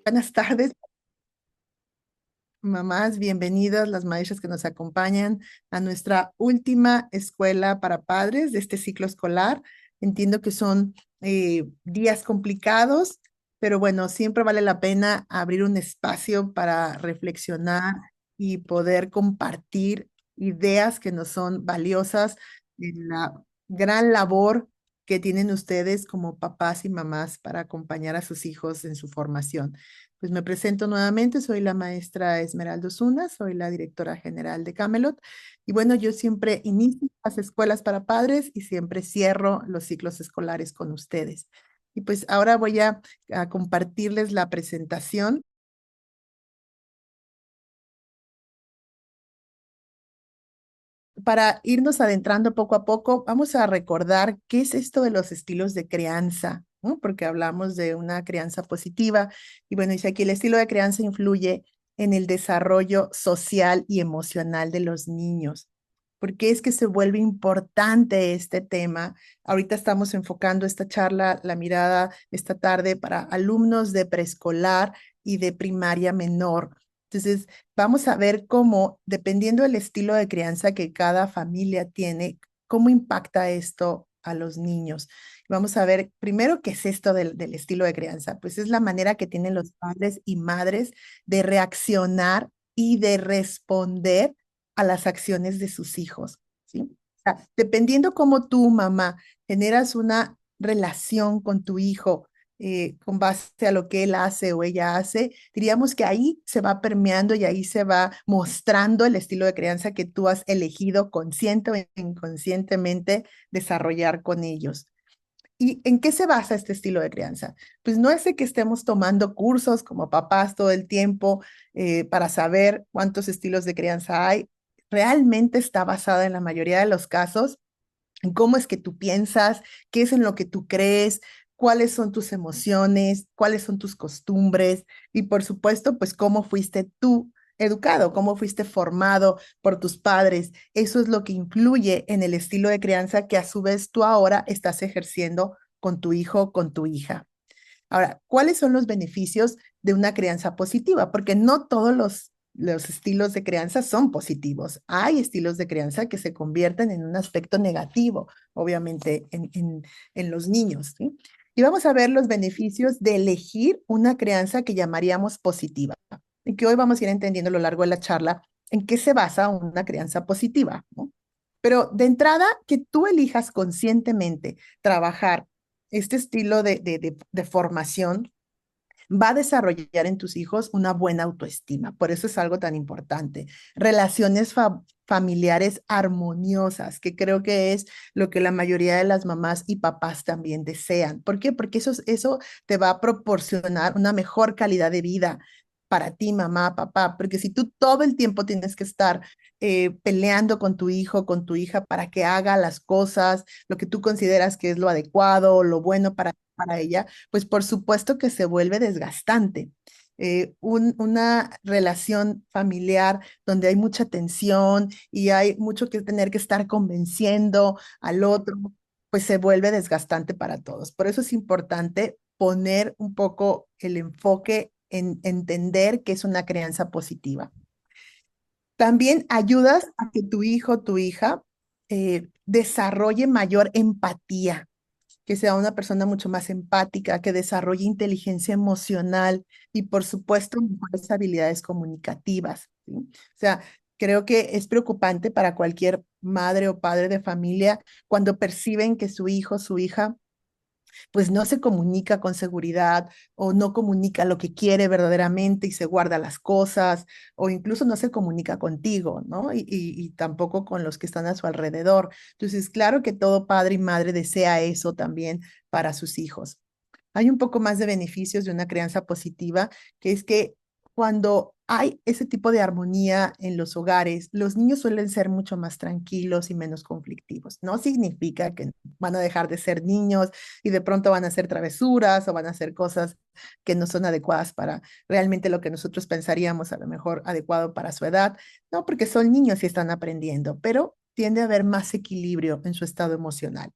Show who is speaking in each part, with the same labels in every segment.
Speaker 1: Buenas tardes, mamás, bienvenidas las maestras que nos acompañan a nuestra última escuela para padres de este ciclo escolar. Entiendo que son días complicados, pero bueno, siempre vale la pena abrir un espacio para reflexionar y poder compartir ideas que nos son valiosas en la gran labor que tienen ustedes como papás y mamás para acompañar a sus hijos en su formación. Pues me presento nuevamente, soy la maestra Esmeralda Osuna, soy la directora general de Camelot. Y bueno, yo siempre inicio las escuelas para padres y siempre cierro los ciclos escolares con ustedes. Y pues ahora voy a compartirles la presentación. Para irnos adentrando poco a poco, vamos a recordar qué es esto de los estilos de crianza, ¿no? Porque hablamos de una crianza positiva. Y bueno, dice aquí, el estilo de crianza influye en el desarrollo social y emocional de los niños. ¿Por qué es que se vuelve importante este tema? Ahorita estamos enfocando esta charla, la mirada esta tarde para alumnos de preescolar y de primaria menor. Entonces, vamos a ver cómo, dependiendo del estilo de crianza que cada familia tiene, cómo impacta esto a los niños. Vamos a ver primero qué es esto del estilo de crianza. Pues es la manera que tienen los padres y madres de reaccionar y de responder a las acciones de sus hijos, ¿sí? O sea, dependiendo cómo tú, mamá, generas una relación con tu hijo, con base a lo que él hace o ella hace, diríamos que ahí se va permeando y ahí se va mostrando el estilo de crianza que tú has elegido consciente o inconscientemente desarrollar con ellos. ¿Y en qué se basa este estilo de crianza? Pues no es de que estemos tomando cursos como papás todo el tiempo para saber cuántos estilos de crianza hay. Realmente está basada en la mayoría de los casos en cómo es que tú piensas, qué es en lo que tú crees, cuáles son tus emociones, cuáles son tus costumbres y por supuesto, pues cómo fuiste tú educado, cómo fuiste formado por tus padres. Eso es lo que influye en el estilo de crianza que a su vez tú ahora estás ejerciendo con tu hijo, con tu hija. Ahora, ¿cuáles son los beneficios de una crianza positiva? Porque no todos los estilos de crianza son positivos. Hay estilos de crianza que se convierten en un aspecto negativo, obviamente, en los niños, ¿sí? Y vamos a ver los beneficios de elegir una crianza que llamaríamos positiva, y que hoy vamos a ir entendiendo a lo largo de la charla en qué se basa una crianza positiva, ¿no? Pero de entrada, que tú elijas conscientemente trabajar este estilo de formación va a desarrollar en tus hijos una buena autoestima. Por eso es algo tan importante. Relaciones familiares armoniosas, que creo que es lo que la mayoría de las mamás y papás también desean. ¿Por qué? Porque eso te va a proporcionar una mejor calidad de vida para ti, mamá, papá, porque si tú todo el tiempo tienes que estar peleando con tu hijo, con tu hija para que haga las cosas, lo que tú consideras que es lo adecuado, lo bueno para ella, pues por supuesto que se vuelve desgastante. Una relación familiar donde hay mucha tensión y hay mucho que tener que estar convenciendo al otro, pues se vuelve desgastante para todos. Por eso es importante poner un poco el enfoque en entender que es una crianza positiva. También ayudas a que tu hijo, tu hija, desarrolle mayor empatía, que sea una persona mucho más empática, que desarrolle inteligencia emocional y, por supuesto, mejores habilidades comunicativas, ¿sí? O sea, creo que es preocupante para cualquier madre o padre de familia cuando perciben que su hijo, su hija, pues no se comunica con seguridad o no comunica lo que quiere verdaderamente y se guarda las cosas o incluso no se comunica contigo, ¿no? Y tampoco con los que están a su alrededor. Entonces, claro que todo padre y madre desea eso también para sus hijos. Hay un poco más de beneficios de una crianza positiva, que es que cuando hay ese tipo de armonía en los hogares, los niños suelen ser mucho más tranquilos y menos conflictivos. No significa que van a dejar de ser niños y de pronto van a hacer travesuras o van a hacer cosas que no son adecuadas para realmente lo que nosotros pensaríamos a lo mejor adecuado para su edad. No, porque son niños y están aprendiendo, pero tiende a haber más equilibrio en su estado emocional.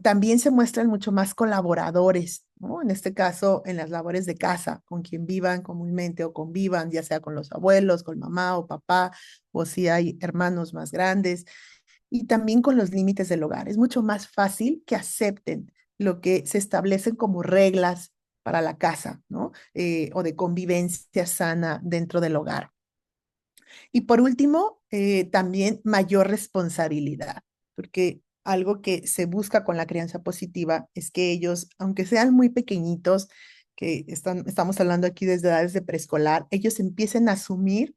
Speaker 1: También se muestran mucho más colaboradores, ¿no? En este caso, en las labores de casa, con quien vivan comúnmente o convivan, ya sea con los abuelos, con mamá o papá, o si hay hermanos más grandes, y también con los límites del hogar. Es mucho más fácil que acepten lo que se establecen como reglas para la casa, ¿no? O de convivencia sana dentro del hogar. Y por último, también mayor responsabilidad, porque algo que se busca con la crianza positiva es que ellos, aunque sean muy pequeñitos, estamos hablando aquí desde edades de preescolar, ellos empiecen a asumir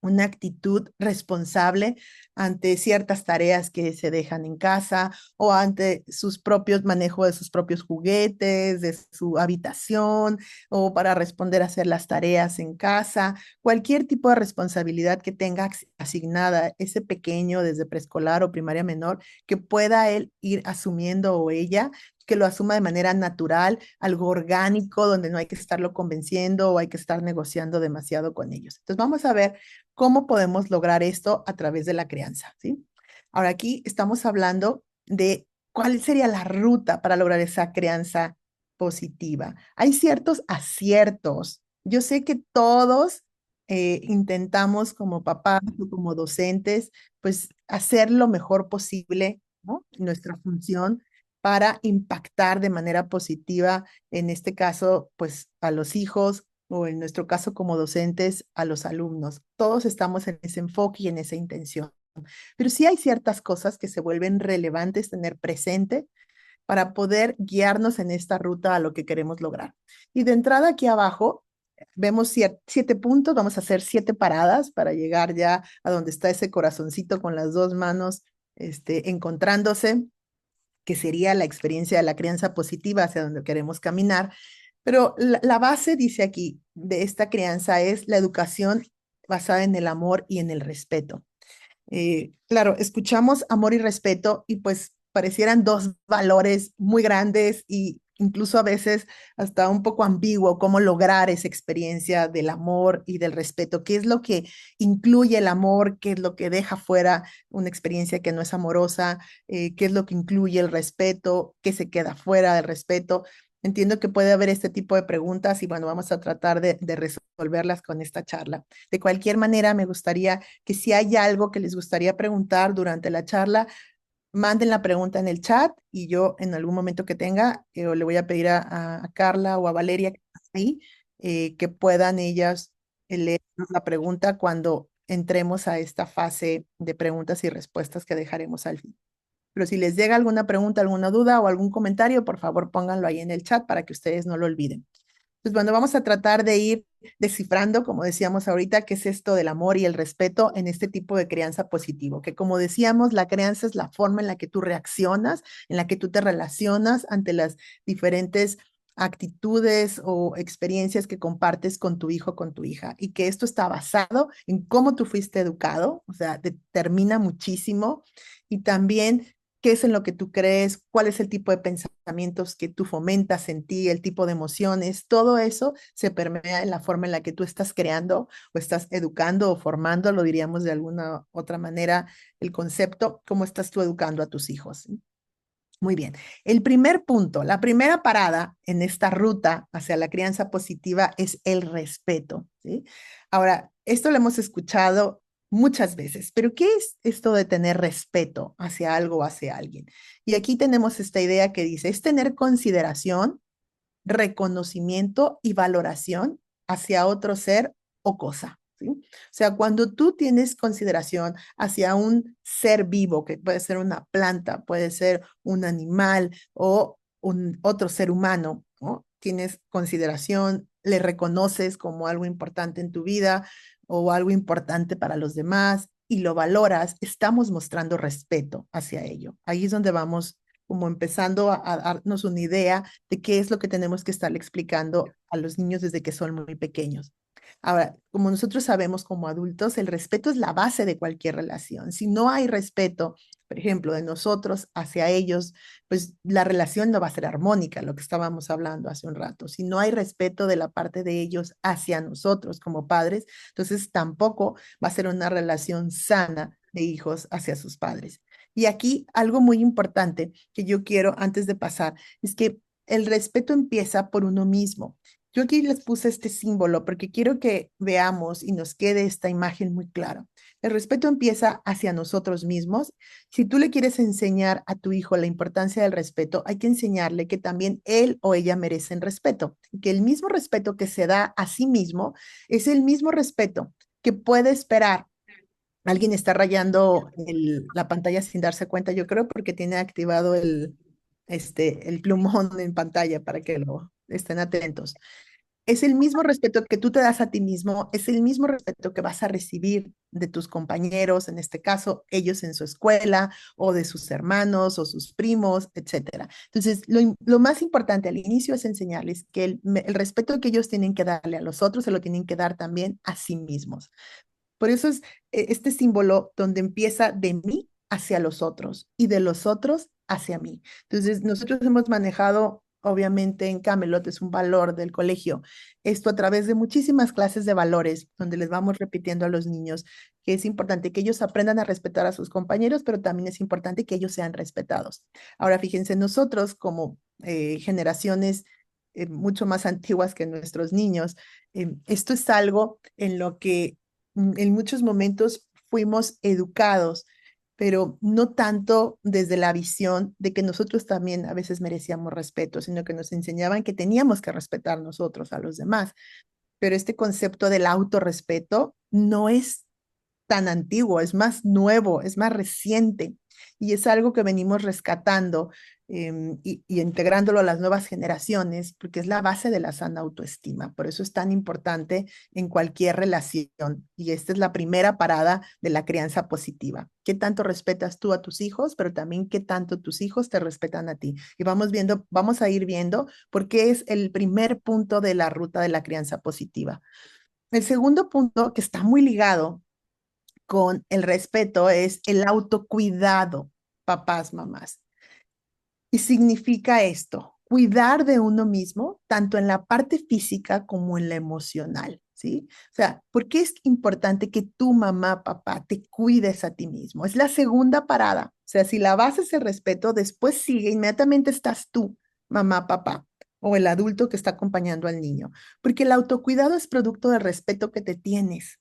Speaker 1: una actitud responsable ante ciertas tareas que se dejan en casa o ante sus propios manejo de sus propios juguetes, de su habitación o para responder a hacer las tareas en casa, cualquier tipo de responsabilidad que tenga asignada ese pequeño desde preescolar o primaria menor, que pueda él ir asumiendo o ella que lo asuma de manera natural, algo orgánico, donde no hay que estarlo convenciendo o hay que estar negociando demasiado con ellos. Entonces vamos a ver cómo podemos lograr esto a través de la crianza, ¿sí? Ahora aquí estamos hablando de cuál sería la ruta para lograr esa crianza positiva. Hay ciertos aciertos. Yo sé que todos intentamos como papás o como docentes, pues hacer lo mejor posible, ¿no? Nuestra función para impactar de manera positiva, en este caso, pues a los hijos o en nuestro caso como docentes, a los alumnos. Todos estamos en ese enfoque y en esa intención. Pero sí hay ciertas cosas que se vuelven relevantes tener presente para poder guiarnos en esta ruta a lo que queremos lograr. Y de entrada aquí abajo vemos 7 puntos, vamos a hacer 7 paradas para llegar ya a donde está ese corazoncito con las dos manos encontrándose, que sería la experiencia de la crianza positiva hacia donde queremos caminar. Pero la base, dice aquí, de esta crianza es la educación basada en el amor y en el respeto. Claro, escuchamos amor y respeto y pues parecieran dos valores muy grandes y incluso a veces hasta un poco ambiguo cómo lograr esa experiencia del amor y del respeto. ¿Qué es lo que incluye el amor? ¿Qué es lo que deja fuera una experiencia que no es amorosa? ¿Qué es lo que incluye el respeto? ¿Qué se queda fuera del respeto? Entiendo que puede haber este tipo de preguntas y bueno, vamos a tratar de resolverlas con esta charla. De cualquier manera, me gustaría que si hay algo que les gustaría preguntar durante la charla, manden la pregunta en el chat y yo en algún momento que tenga, le voy a pedir a Carla o a Valeria que están ahí, que puedan ellas leernos la pregunta cuando entremos a esta fase de preguntas y respuestas que dejaremos al fin. Pero si les llega alguna pregunta, alguna duda o algún comentario, por favor pónganlo ahí en el chat para que ustedes no lo olviden. Pues bueno, vamos a tratar de ir descifrando, como decíamos ahorita, qué es esto del amor y el respeto en este tipo de crianza positivo, que como decíamos, la crianza es la forma en la que tú reaccionas, en la que tú te relacionas ante las diferentes actitudes o experiencias que compartes con tu hijo, con tu hija, y que esto está basado en cómo tú fuiste educado, o sea, determina muchísimo, y también qué es en lo que tú crees, cuál es el tipo de pensamientos que tú fomentas en ti, el tipo de emociones, todo eso se permea en la forma en la que tú estás creando o estás educando o formando, lo diríamos de alguna otra manera, el concepto, cómo estás tú educando a tus hijos. ¿Sí? Muy bien. El primer punto, la primera parada en esta ruta hacia la crianza positiva es el respeto, ¿sí? Ahora, esto lo hemos escuchado muchas veces, pero ¿qué es esto de tener respeto hacia algo o hacia alguien? Y aquí tenemos esta idea que dice, es tener consideración, reconocimiento y valoración hacia otro ser o cosa. ¿Sí? O sea, cuando tú tienes consideración hacia un ser vivo, que puede ser una planta, puede ser un animal o otro ser humano, ¿no? Tienes consideración, le reconoces como algo importante en tu vida o algo importante para los demás y lo valoras, estamos mostrando respeto hacia ello. Ahí es donde vamos como empezando a darnos una idea de qué es lo que tenemos que estarle explicando a los niños desde que son muy pequeños. Ahora, como nosotros sabemos como adultos, el respeto es la base de cualquier relación. Si no hay respeto, por ejemplo, de nosotros hacia ellos, pues la relación no va a ser armónica, lo que estábamos hablando hace un rato. Si no hay respeto de la parte de ellos hacia nosotros como padres, entonces tampoco va a ser una relación sana de hijos hacia sus padres. Y aquí algo muy importante que yo quiero antes de pasar es que el respeto empieza por uno mismo. Yo aquí les puse este símbolo porque quiero que veamos y nos quede esta imagen muy clara. El respeto empieza hacia nosotros mismos. Si tú le quieres enseñar a tu hijo la importancia del respeto, hay que enseñarle que también él o ella merecen respeto, que el mismo respeto que se da a sí mismo es el mismo respeto que puede esperar. Alguien está rayando la pantalla sin darse cuenta, yo creo, porque tiene activado el plumón en pantalla para que lo estén atentos. Es el mismo respeto que tú te das a ti mismo, es el mismo respeto que vas a recibir de tus compañeros, en este caso, ellos en su escuela, o de sus hermanos, o sus primos, etcétera. Entonces, lo más importante al inicio es enseñarles que el respeto que ellos tienen que darle a los otros se lo tienen que dar también a sí mismos. Por eso es este símbolo donde empieza de mí hacia los otros y de los otros hacia mí. Entonces, nosotros hemos manejado, obviamente en Camelot es un valor del colegio, esto a través de muchísimas clases de valores, donde les vamos repitiendo a los niños que es importante que ellos aprendan a respetar a sus compañeros, pero también es importante que ellos sean respetados. Ahora, fíjense, nosotros como generaciones mucho más antiguas que nuestros niños, esto es algo en lo que en muchos momentos fuimos educados, pero no tanto desde la visión de que nosotros también a veces merecíamos respeto, sino que nos enseñaban que teníamos que respetar nosotros a los demás. Pero este concepto del autorrespeto no es tan antiguo, es más nuevo, es más reciente y es algo que venimos rescatando y integrándolo a las nuevas generaciones porque es la base de la sana autoestima. Por eso es tan importante en cualquier relación y esta es la primera parada de la crianza positiva. ¿Qué tanto respetas tú a tus hijos, pero también qué tanto tus hijos te respetan a ti? Y vamos viendo, vamos a ir viendo por qué es el primer punto de la ruta de la crianza positiva. El segundo punto, que está muy ligado con el respeto es el autocuidado, papás, mamás. Y significa esto, cuidar de uno mismo, tanto en la parte física como en la emocional, ¿sí? O sea, ¿por qué es importante que tu mamá, papá, te cuides a ti mismo? Es la segunda parada. O sea, si la base es el respeto, después sigue, inmediatamente estás tú, mamá, papá, o el adulto que está acompañando al niño. Porque el autocuidado es producto del respeto que te tienes.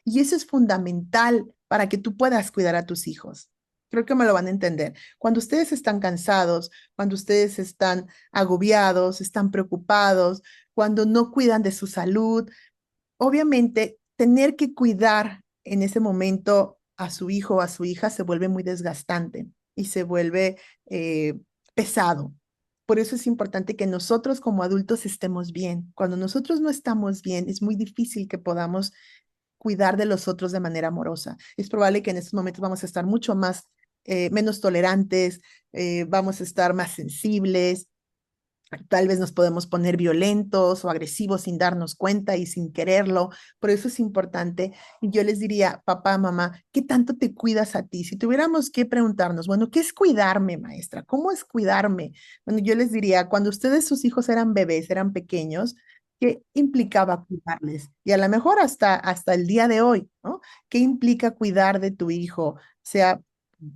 Speaker 1: Y eso es fundamental para que tú puedas cuidar a tus hijos. Creo que me lo van a entender. Cuando ustedes están cansados, cuando ustedes están agobiados, están preocupados, cuando no cuidan de su salud, obviamente tener que cuidar en ese momento a su hijo o a su hija se vuelve muy desgastante y se vuelve pesado. Por eso es importante que nosotros como adultos estemos bien. Cuando nosotros no estamos bien, es muy difícil que podamos cuidar de los otros de manera amorosa. Es probable que en estos momentos vamos a estar mucho más, menos tolerantes, vamos a estar más sensibles, tal vez nos podemos poner violentos o agresivos sin darnos cuenta y sin quererlo. Por eso es importante. Y yo les diría, papá, mamá, ¿qué tanto te cuidas a ti? Si tuviéramos que preguntarnos, bueno, ¿qué es cuidarme, maestra? ¿Cómo es cuidarme? Bueno, yo les diría, cuando ustedes, sus hijos eran bebés, eran pequeños, ¿qué implicaba cuidarles? Y a lo mejor hasta el día de hoy, ¿no? ¿Qué implica cuidar de tu hijo, sea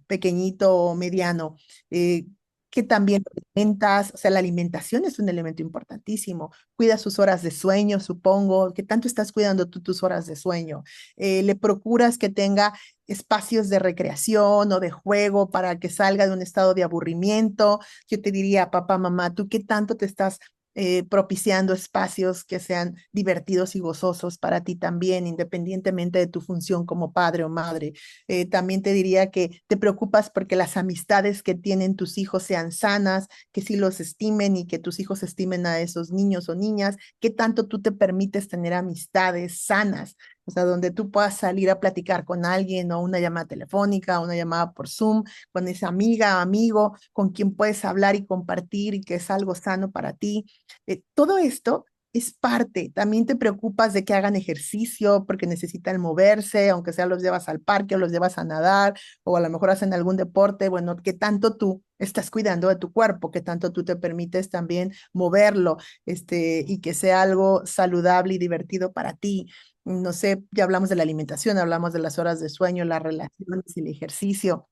Speaker 1: pequeñito o mediano? Eh, que también lo alimentas, o sea, la alimentación es un elemento importantísimo. Cuida sus horas de sueño, supongo, que tanto estás cuidando tú tus horas de sueño. Le procuras que tenga espacios de recreación o de juego para que salga de un estado de aburrimiento. Yo te diría, papá, mamá, ¿tú qué tanto te estás propiciando espacios que sean divertidos y gozosos para ti también, independientemente de tu función como padre o madre? También te diría que te preocupas porque las amistades que tienen tus hijos sean sanas, que sí los estimen y que tus hijos estimen a esos niños o niñas. ¿Qué tanto tú te permites tener amistades sanas? O sea, donde tú puedas salir a platicar con alguien o una llamada telefónica, una llamada por Zoom, con esa amiga, amigo, con quien puedes hablar y compartir y que es algo sano para ti. Todo esto es parte. También te preocupas de que hagan ejercicio porque necesitan moverse, aunque sea los llevas al parque o los llevas a nadar o a lo mejor hacen algún deporte. Bueno, ¿qué tanto tú estás cuidando de tu cuerpo? ¿Qué tanto tú te permites también moverlo, y que sea algo saludable y divertido para ti? No sé, ya hablamos de la alimentación, hablamos de las horas de sueño, las relaciones, el ejercicio.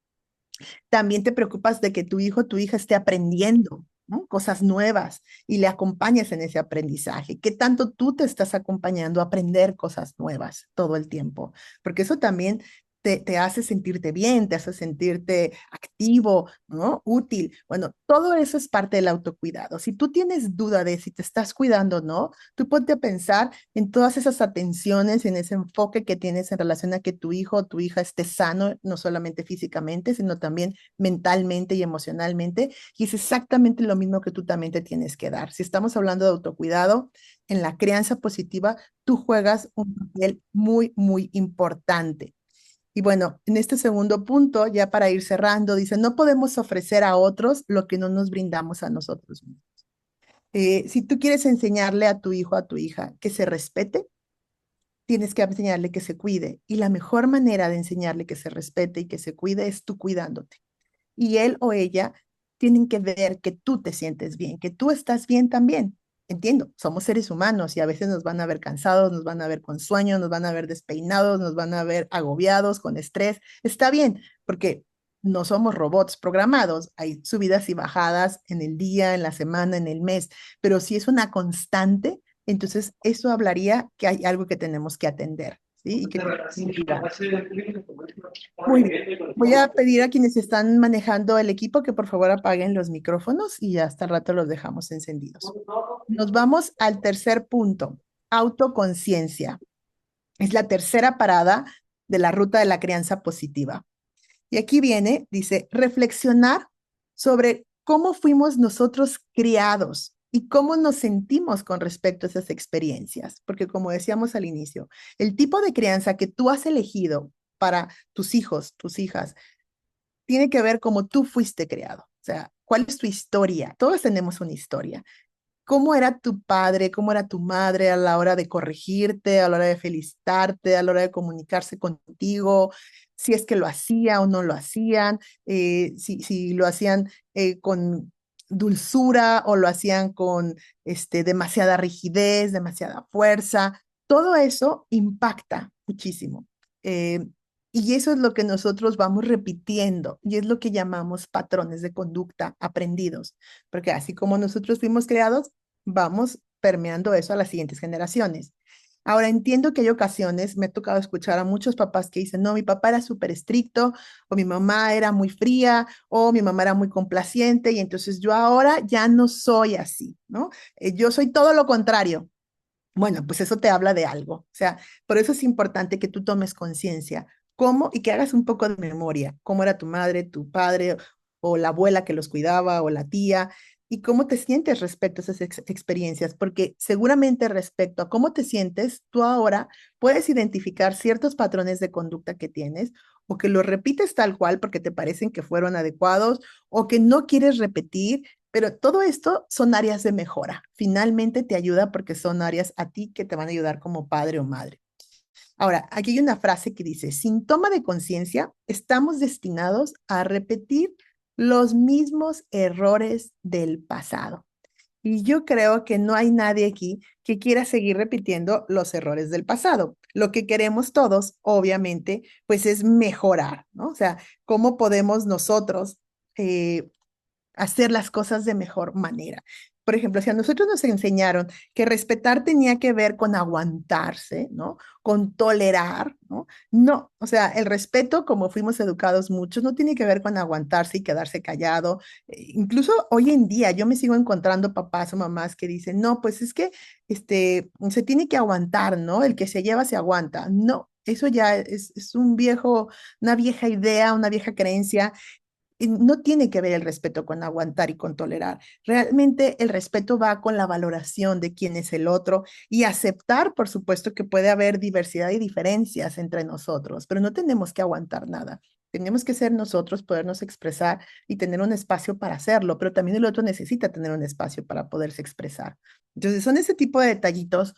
Speaker 1: También te preocupas de que tu hijo o tu hija esté aprendiendo, ¿no? Cosas nuevas y le acompañes en ese aprendizaje. ¿Qué tanto tú te estás acompañando a aprender cosas nuevas todo el tiempo? Porque eso también te hace sentirte bien, te hace sentirte activo, ¿no? Útil. Bueno, todo eso es parte del autocuidado. Si tú tienes duda de si te estás cuidando o no, tú ponte a pensar en todas esas atenciones, en ese enfoque que tienes en relación a que tu hijo o tu hija esté sano, no solamente físicamente, sino también mentalmente y emocionalmente. Y es exactamente lo mismo que tú también te tienes que dar. Si estamos hablando de autocuidado, en la crianza positiva, tú juegas un papel muy, muy importante. Y bueno, en este segundo punto, ya para ir cerrando, dice, no podemos ofrecer a otros lo que no nos brindamos a nosotros mismos. Si tú quieres enseñarle a tu hijo, a tu hija, que se respete, tienes que enseñarle que se cuide. Y la mejor manera de enseñarle que se respete y que se cuide es tú cuidándote. Y él o ella tienen que ver que tú te sientes bien, que tú estás bien también. Entiendo, somos seres humanos y a veces nos van a ver cansados, nos van a ver con sueño, nos van a ver despeinados, nos van a ver agobiados, con estrés. Está bien, porque no somos robots programados. Hay subidas y bajadas en el día, en la semana, en el mes, pero si es una constante, entonces eso hablaría que hay algo que tenemos que atender, ¿sí? Y que tenemos que cuidar. Muy bien. Voy a pedir a quienes están manejando el equipo que por favor apaguen los micrófonos y hasta el rato los dejamos encendidos. Nos vamos al tercer punto, autoconciencia. Es la tercera parada de la ruta de la crianza positiva. Y aquí viene, dice, reflexionar sobre cómo fuimos nosotros criados y cómo nos sentimos con respecto a esas experiencias. Porque como decíamos al inicio, el tipo de crianza que tú has elegido para tus hijos, tus hijas, tiene que ver cómo tú fuiste criado. O sea, ¿cuál es tu historia? Todos tenemos una historia. ¿Cómo era tu padre, cómo era tu madre a la hora de corregirte, a la hora de felicitarte, a la hora de comunicarse contigo? Si es que lo hacía o no lo hacían, si lo hacían con dulzura o lo hacían con demasiada rigidez, demasiada fuerza. Todo eso impacta muchísimo. Eh, y eso es lo que nosotros vamos repitiendo y es lo que llamamos patrones de conducta aprendidos, porque así como nosotros fuimos creados, vamos permeando eso a las siguientes generaciones. Ahora entiendo que hay ocasiones, me ha tocado escuchar a muchos papás que dicen, no, mi papá era súper estricto, o mi mamá era muy fría, o mi mamá era muy complaciente, y entonces yo ahora ya no soy así, ¿no? Yo soy todo lo contrario. Bueno, pues eso te habla de algo. O sea, por eso es importante que tú tomes conciencia, cómo y que hagas un poco de memoria, cómo era tu madre, tu padre, o la abuela que los cuidaba, o la tía, y cómo te sientes respecto a esas experiencias, porque seguramente respecto a cómo te sientes, tú ahora puedes identificar ciertos patrones de conducta que tienes, o que los repites tal cual porque te parecen que fueron adecuados, o que no quieres repetir, pero todo esto son áreas de mejora. Finalmente te ayuda porque son áreas a ti que te van a ayudar como padre o madre. Ahora, aquí hay una frase que dice, sin toma de conciencia, estamos destinados a repetir los mismos errores del pasado. Y yo creo que no hay nadie aquí que quiera seguir repitiendo los errores del pasado. Lo que queremos todos, obviamente, pues es mejorar, ¿no? O sea, ¿cómo podemos nosotros hacer las cosas de mejor manera? Por ejemplo, si a nosotros nos enseñaron que respetar tenía que ver con aguantarse, ¿no? Con tolerar, ¿no? No, o sea, el respeto, como fuimos educados muchos, no tiene que ver con aguantarse y quedarse callado. Incluso hoy en día yo me sigo encontrando papás o mamás que dicen, no, pues es que se tiene que aguantar, ¿no? El que se lleva se aguanta. No, eso ya es un viejo, una vieja idea, una vieja creencia. Y no tiene que ver el respeto con aguantar y con tolerar. Realmente el respeto va con la valoración de quién es el otro y aceptar, por supuesto, que puede haber diversidad y diferencias entre nosotros, pero no tenemos que aguantar nada. Tenemos que ser nosotros, podernos expresar y tener un espacio para hacerlo, pero también el otro necesita tener un espacio para poderse expresar. Entonces, son ese tipo de detallitos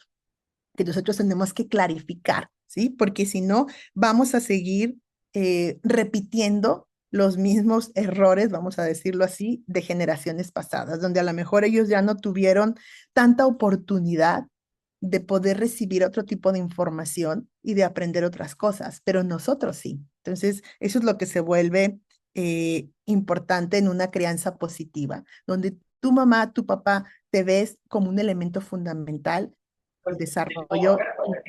Speaker 1: que nosotros tenemos que clarificar, ¿sí? Porque si no, vamos a seguir repitiendo los mismos errores, vamos a decirlo así, de generaciones pasadas, donde a lo mejor ellos ya no tuvieron tanta oportunidad de poder recibir otro tipo de información y de aprender otras cosas, pero nosotros sí. Entonces, eso es lo que se vuelve importante en una crianza positiva, donde tu mamá, tu papá te ves como un elemento fundamental para el desarrollo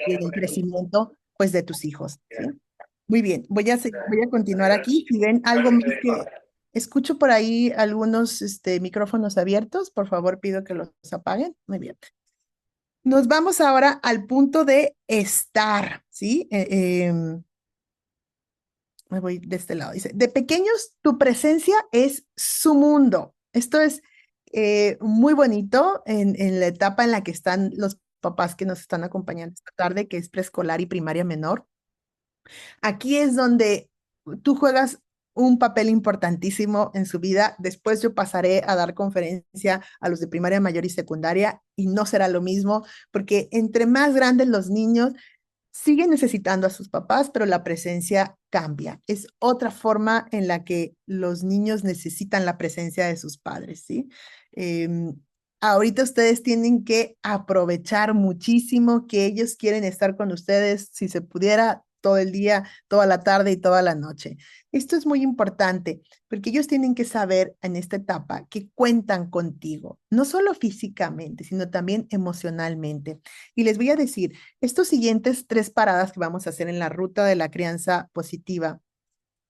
Speaker 1: y el crecimiento, pues, de tus hijos, ¿sí? Muy bien, voy a continuar aquí. Si ven algo más que escucho por ahí algunos micrófonos abiertos, por favor pido que los apaguen. Muy bien. Nos vamos ahora al punto de estar, ¿sí? Me voy de este lado. Dice, de pequeños, tu presencia es su mundo. Esto es muy bonito en la etapa en la que están los papás que nos están acompañando esta tarde, que es preescolar y primaria menor. Aquí es donde tú juegas un papel importantísimo en su vida. Después yo pasaré a dar conferencia a los de primaria mayor y secundaria y no será lo mismo, porque entre más grandes los niños, siguen necesitando a sus papás, pero la presencia cambia. Es otra forma en la que los niños necesitan la presencia de sus padres, ¿sí? Em, Ahorita ustedes tienen que aprovechar muchísimo que ellos quieren estar con ustedes, si se pudiera, todo el día, toda la tarde y toda la noche. Esto es muy importante porque ellos tienen que saber en esta etapa que cuentan contigo, no solo físicamente, sino también emocionalmente. Y les voy a decir, estos siguientes 3 paradas que vamos a hacer en la ruta de la crianza positiva,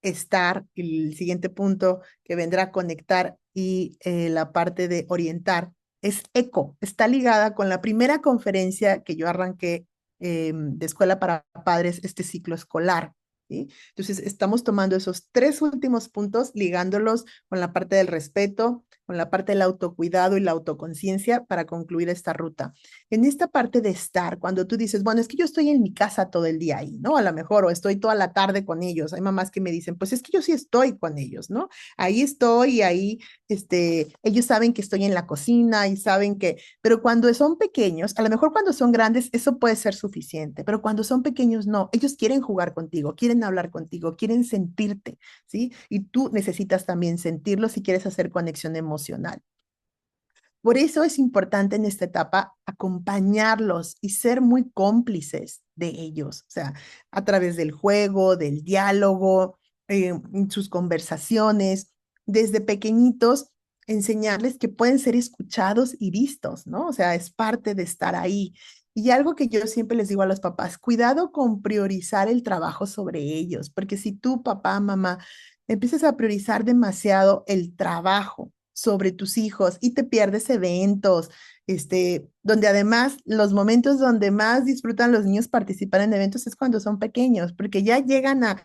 Speaker 1: estar, el siguiente punto que vendrá a conectar y la parte de orientar, es eco, está ligada con la primera conferencia que yo arranqué de Escuela para Padres, este ciclo escolar. ¿Sí? Entonces, estamos tomando esos 3 últimos puntos, ligándolos con la parte del respeto, con la parte del autocuidado y la autoconciencia para concluir esta ruta. En esta parte de estar, cuando tú dices, bueno, es que yo estoy en mi casa todo el día ahí, ¿no? A lo mejor, o estoy toda la tarde con ellos. Hay mamás que me dicen, pues es que yo sí estoy con ellos, ¿no? Ahí estoy y ahí, ellos saben que estoy en la cocina y saben que, pero cuando son pequeños, a lo mejor cuando son grandes, eso puede ser suficiente, pero cuando son pequeños, no. Ellos quieren jugar contigo, quieren hablar contigo, quieren sentirte, ¿sí? Y tú necesitas también sentirlo si quieres hacer conexión emocional. Por eso es importante en esta etapa acompañarlos y ser muy cómplices de ellos, o sea, a través del juego, del diálogo, en sus conversaciones, desde pequeñitos, enseñarles que pueden ser escuchados y vistos, ¿no? O sea, es parte de estar ahí. Y algo que yo siempre les digo a los papás, cuidado con priorizar el trabajo sobre ellos, porque si tú, papá, mamá, empiezas a priorizar demasiado el trabajo, sobre tus hijos y te pierdes eventos, donde además los momentos donde más disfrutan los niños participar en eventos es cuando son pequeños, porque ya llegan a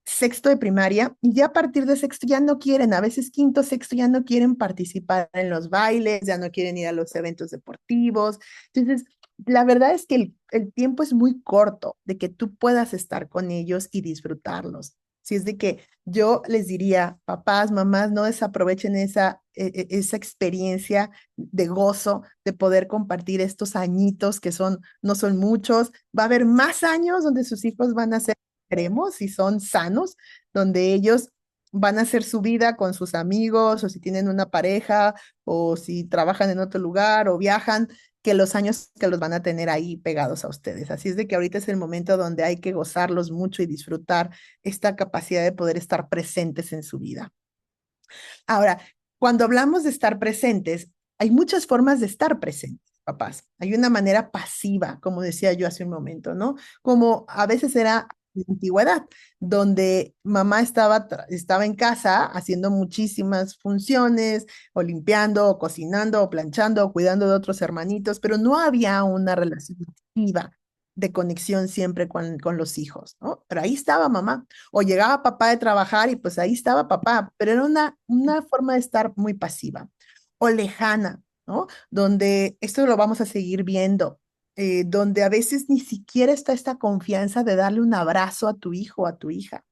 Speaker 1: sexto de primaria y ya a partir de sexto ya no quieren, a veces quinto, sexto ya no quieren participar en los bailes, ya no quieren ir a los eventos deportivos. Entonces, la verdad es que el tiempo es muy corto de que tú puedas estar con ellos y disfrutarlos. Si es de que yo les diría, papás, mamás, no desaprovechen esa experiencia de gozo de poder compartir estos añitos que son, no son muchos. Va a haber más años donde sus hijos van a ser extremos, si son sanos, donde ellos van a hacer su vida con sus amigos o si tienen una pareja o si trabajan en otro lugar o viajan, que los años que los van a tener ahí pegados a ustedes. Así es de que ahorita es el momento donde hay que gozarlos mucho y disfrutar esta capacidad de poder estar presentes en su vida. Ahora, cuando hablamos de estar presentes, hay muchas formas de estar presentes, papás. Hay una manera pasiva, como decía yo hace un momento, ¿no? Como a veces era en la antigüedad, donde mamá estaba en casa haciendo muchísimas funciones, o limpiando, o cocinando, o planchando, o cuidando de otros hermanitos, pero no había una relación activa de conexión siempre con los hijos, ¿no? Pero ahí estaba mamá. O llegaba papá de trabajar y pues ahí estaba papá, pero era una forma de estar muy pasiva o lejana, ¿no? Donde esto lo vamos a seguir viendo, donde a veces ni siquiera está esta confianza de darle un abrazo a tu hijo o a tu hija.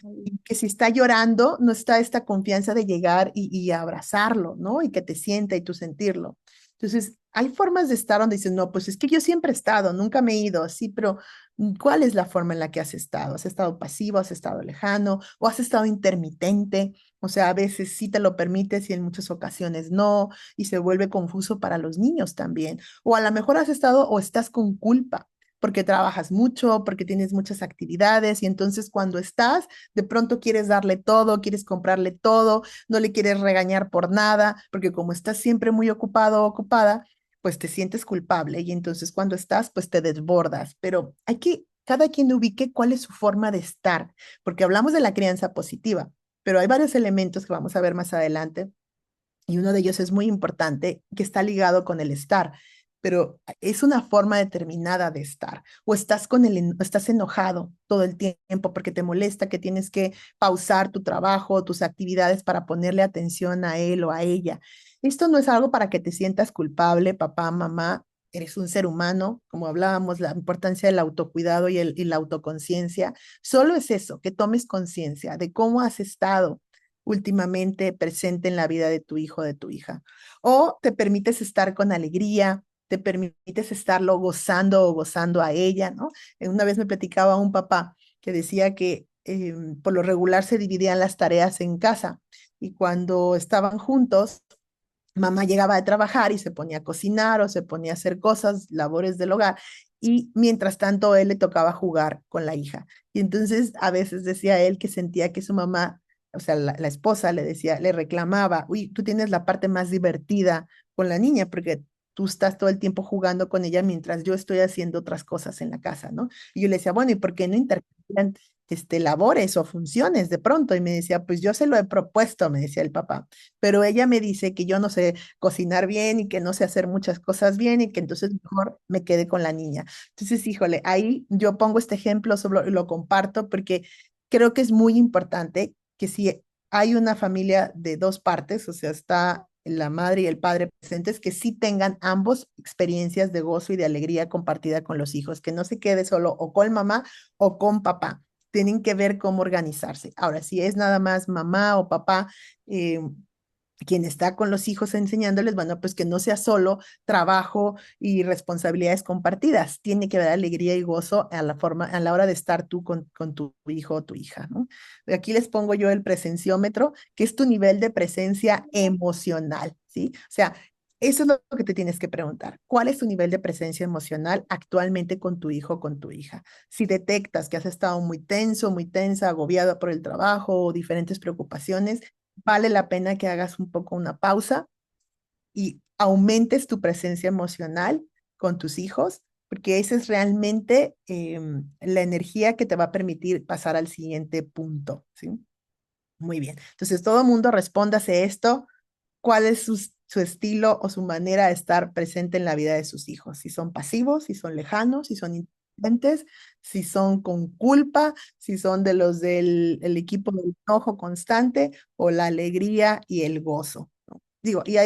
Speaker 1: Y que si está llorando, no está esta confianza de llegar y abrazarlo, ¿no? Y que te sienta y tú sentirlo. Entonces, hay formas de estar donde dices, no, pues es que yo siempre he estado, nunca me he ido así, pero ¿cuál es la forma en la que has estado? ¿Has estado pasivo, has estado lejano o has estado intermitente? O sea, a veces sí te lo permites y en muchas ocasiones no, y se vuelve confuso para los niños también. O a lo mejor has estado o estás con culpa porque trabajas mucho, porque tienes muchas actividades y entonces cuando estás, de pronto quieres darle todo, quieres comprarle todo, no le quieres regañar por nada, porque como estás siempre muy ocupado o ocupada, pues te sientes culpable y entonces cuando estás, pues te desbordas. Pero hay que, cada quien ubique cuál es su forma de estar, porque hablamos de la crianza positiva, pero hay varios elementos que vamos a ver más adelante y uno de ellos es muy importante, que está ligado con el estar, pero es una forma determinada de estar. O estás estás enojado todo el tiempo porque te molesta que tienes que pausar tu trabajo o tus actividades para ponerle atención a él o a ella. Esto no es algo para que te sientas culpable, papá, mamá. Eres un ser humano, como hablábamos, la importancia del autocuidado y la autoconciencia. Solo es eso, que tomes conciencia de cómo has estado últimamente presente en la vida de tu hijo o de tu hija. O te permites estar con alegría, te permites estarlo gozando o gozando a ella, ¿no? Una vez me platicaba un papá que decía que por lo regular se dividían las tareas en casa y cuando estaban juntos, mamá llegaba de trabajar y se ponía a cocinar o se ponía a hacer cosas, labores del hogar, y mientras tanto él le tocaba jugar con la hija. Y entonces a veces decía él que sentía que su mamá, o sea, la esposa le decía, le reclamaba, uy, tú tienes la parte más divertida con la niña porque tú estás todo el tiempo jugando con ella mientras yo estoy haciendo otras cosas en la casa, ¿no? Y yo le decía, bueno, ¿y por qué no intercambian labores o funciones de pronto? Y me decía, pues yo se lo he propuesto, me decía el papá, pero ella me dice que yo no sé cocinar bien y que no sé hacer muchas cosas bien y que entonces mejor me quede con la niña. Entonces, híjole, ahí yo pongo este ejemplo, lo comparto porque creo que es muy importante que si hay una familia de dos partes, o sea, está la madre y el padre presentes, que sí tengan ambos experiencias de gozo y de alegría compartida con los hijos, que no se quede solo o con mamá o con papá. Tienen que ver cómo organizarse. Ahora, si es nada más mamá o papá, quien está con los hijos enseñándoles, bueno, pues que no sea solo trabajo y responsabilidades compartidas, tiene que haber alegría y gozo a la hora de estar tú con tu hijo o tu hija, ¿no? Aquí les pongo yo el presenciómetro, que es tu nivel de presencia emocional, ¿sí? O sea, eso es lo que te tienes que preguntar. ¿Cuál es tu nivel de presencia emocional actualmente con tu hijo o con tu hija? Si detectas que has estado muy tenso, muy tensa, agobiado por el trabajo o diferentes preocupaciones, vale la pena que hagas un poco una pausa y aumentes tu presencia emocional con tus hijos, porque esa es realmente la energía que te va a permitir pasar al siguiente punto, ¿sí? Muy bien. Entonces, todo el mundo respóndase esto. ¿Cuál es su estilo o su manera de estar presente en la vida de sus hijos? Si son pasivos, si son lejanos, si son indiferentes, si son con culpa, si son de los del el equipo del enojo constante o la alegría y el gozo, ¿no? Digo, y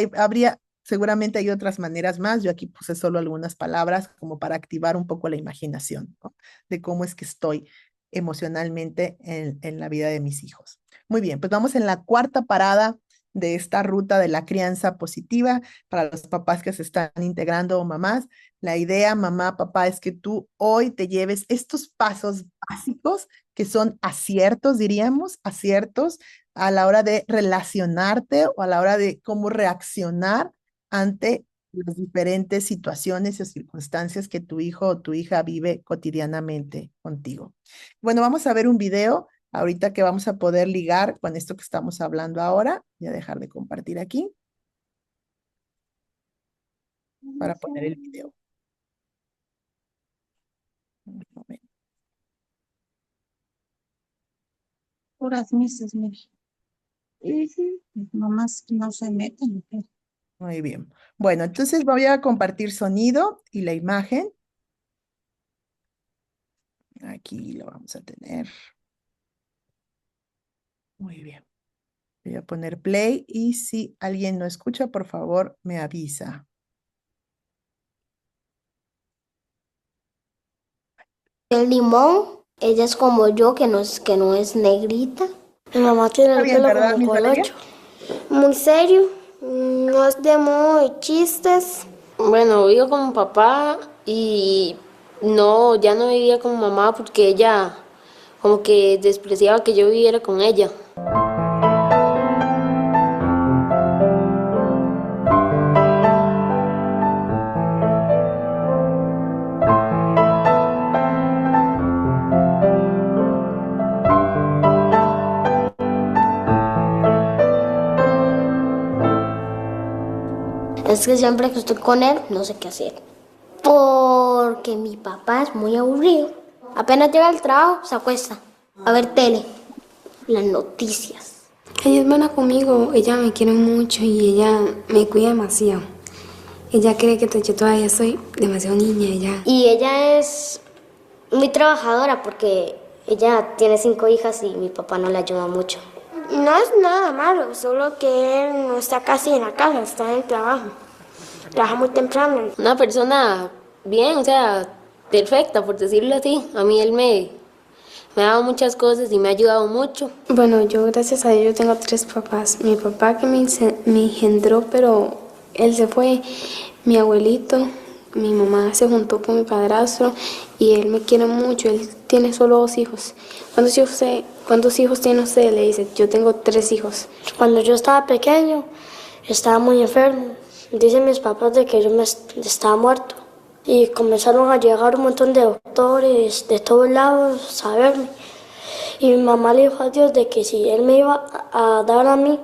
Speaker 1: seguramente hay otras maneras más. Yo aquí puse solo algunas palabras como para activar un poco la imaginación, ¿no? De cómo es que estoy emocionalmente en la vida de mis hijos. Muy bien, pues vamos en la cuarta parada de esta ruta de la crianza positiva para los papás que se están integrando o mamás. La idea, mamá, papá, es que tú hoy te lleves estos pasos básicos que son aciertos, diríamos, aciertos a la hora de relacionarte o a la hora de cómo reaccionar ante las diferentes situaciones o circunstancias que tu hijo o tu hija vive cotidianamente contigo. Bueno, vamos a ver un video ahorita que vamos a poder ligar con esto que estamos hablando ahora. Voy a dejar de compartir aquí para poner el video. Un momento.
Speaker 2: Puras misas, mire. Ujú. Nomás no se meten.
Speaker 1: Muy bien. Bueno, entonces voy a compartir sonido y la imagen. Aquí lo vamos a tener. Muy bien. Voy a poner play y si alguien no escucha, por favor, me avisa.
Speaker 3: El limón, ella es como yo, que no es negrita. Mi mamá tiene
Speaker 1: Está
Speaker 3: el
Speaker 1: bien,
Speaker 3: pelo
Speaker 1: ¿verdad,
Speaker 3: como
Speaker 1: Miss Valeria?
Speaker 3: colocho. Muy serio, no es de modo de chistes. Bueno, vivo con mi papá y no, ya no vivía con mamá porque ella como que despreciaba que yo viviera con ella. Es que siempre que estoy con él, no sé qué hacer. Porque mi papá es muy aburrido. Apenas llega al trabajo, se acuesta a ver tele, las noticias.
Speaker 4: Ella es buena conmigo, ella me quiere mucho y ella me cuida demasiado. Ella cree que yo todavía soy demasiado niña,
Speaker 3: Y ella es muy trabajadora porque ella tiene 5 hijas y mi papá no le ayuda mucho. No es nada malo, solo que él no está casi en la casa, está en el trabajo. Trabaja muy temprano. Una persona bien, o sea, perfecta, por decirlo así. A mí él me ha dado muchas cosas y me ha ayudado mucho.
Speaker 4: Bueno, yo gracias a Dios yo tengo 3 papás. Mi papá que me engendró, pero él se fue. Mi abuelito, mi mamá se juntó con mi padrastro y él me quiere mucho. Él tiene solo 2 hijos. ¿Cuántos hijos tiene usted? Le dice, yo tengo 3 hijos.
Speaker 3: Cuando yo estaba pequeño, estaba muy enfermo. Dicen mis papás de que yo estaba muerto. Y comenzaron a llegar un montón de doctores de todos lados a verme. Y mi mamá le dijo a Dios de que si él me iba a dar a mí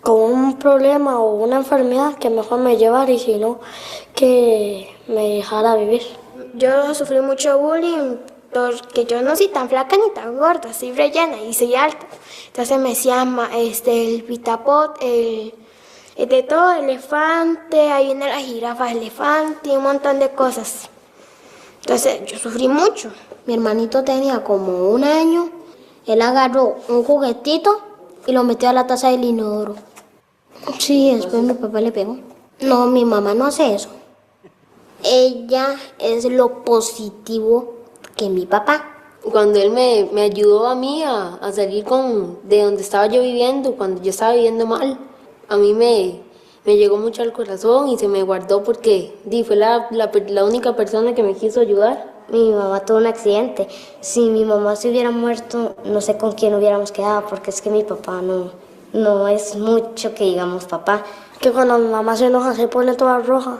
Speaker 3: con un problema o una enfermedad, que mejor me llevara y si no, que me dejara vivir. Yo sufrí mucho bullying porque yo no soy tan flaca ni tan gorda, soy rellena y soy alta. Entonces me decían el pitapot, el de todo, elefante, ahí viene la jirafa elefante y un montón de cosas. Entonces yo sufrí mucho. Mi hermanito tenía como 1 año, él agarró un juguetito y lo metió a la taza del inodoro. Sí, después mi papá le pegó. No, mi mamá no hace eso. Ella es lo positivo que mi papá. Cuando él me ayudó a mí a salir de donde estaba yo viviendo, cuando yo estaba viviendo mal, a mí me llegó mucho al corazón y se me guardó porque fue la única persona que me quiso ayudar. Mi mamá tuvo un accidente. Si mi mamá se hubiera muerto, no sé con quién hubiéramos quedado, porque es que mi papá no es mucho que digamos papá. Que cuando mi mamá se enoja se pone toda roja.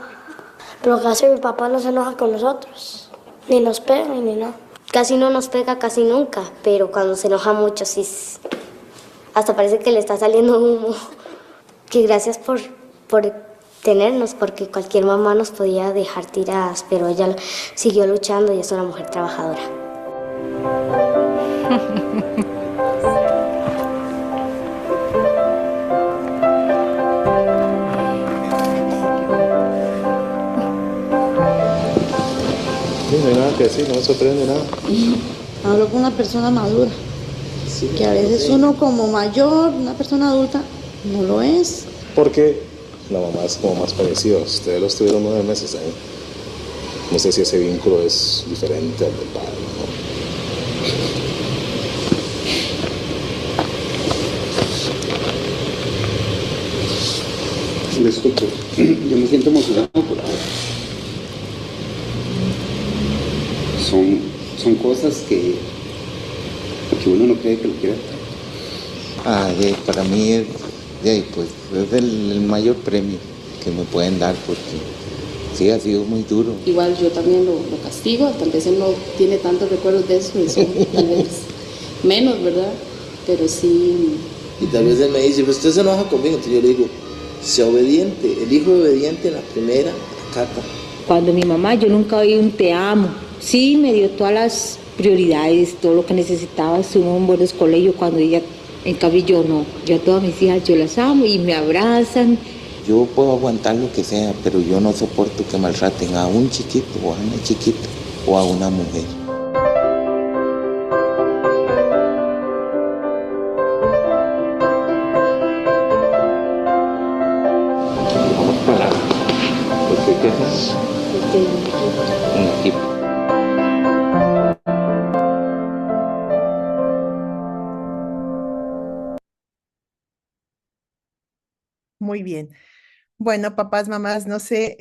Speaker 3: Pero casi mi papá no se enoja con nosotros. Ni nos pega ni nada. Casi no nos pega casi nunca, pero cuando se enoja mucho sí. Hasta parece que le está saliendo humo. Que gracias por tenernos, porque cualquier mamá nos podía dejar tiradas, pero ella siguió luchando y es una mujer trabajadora.
Speaker 5: Sí, no hay nada que decir, no me sorprende nada.
Speaker 2: Hablo con una persona madura,
Speaker 5: Sí,
Speaker 2: que a veces uno como mayor, una persona adulta, no lo es.
Speaker 5: porque la mamá es como más parecida. Ustedes los tuvieron 9 meses ahí. No sé si ese vínculo es diferente al del padre, ¿no?
Speaker 6: Disculpe, yo me siento emocionado porque son cosas que uno no cree que lo quiera.
Speaker 7: Para mí pues, es el mayor premio que me pueden dar porque sí, ha sido muy duro.
Speaker 8: Igual yo también lo castigo, tal vez él no tiene tantos recuerdos de eso, tal vez menos, ¿verdad? Pero sí.
Speaker 9: Y tal vez él me dice, pues usted se enoja conmigo, entonces yo le digo, sea obediente, el hijo obediente en la primera acata.
Speaker 10: Cuando mi mamá, yo nunca oí un te amo, sí me dio todas las prioridades, todo lo que necesitaba, estuvimos en buenos colegios, cuando ella, en cambio yo no, yo a todas mis hijas yo las amo y me abrazan.
Speaker 7: Yo puedo aguantar lo que sea, pero yo no soporto que maltraten a un chiquito o a una chiquita o a una mujer.
Speaker 5: ¿Por qué quejas?
Speaker 7: Un equipo.
Speaker 1: Muy bien. Bueno, papás, mamás, no sé,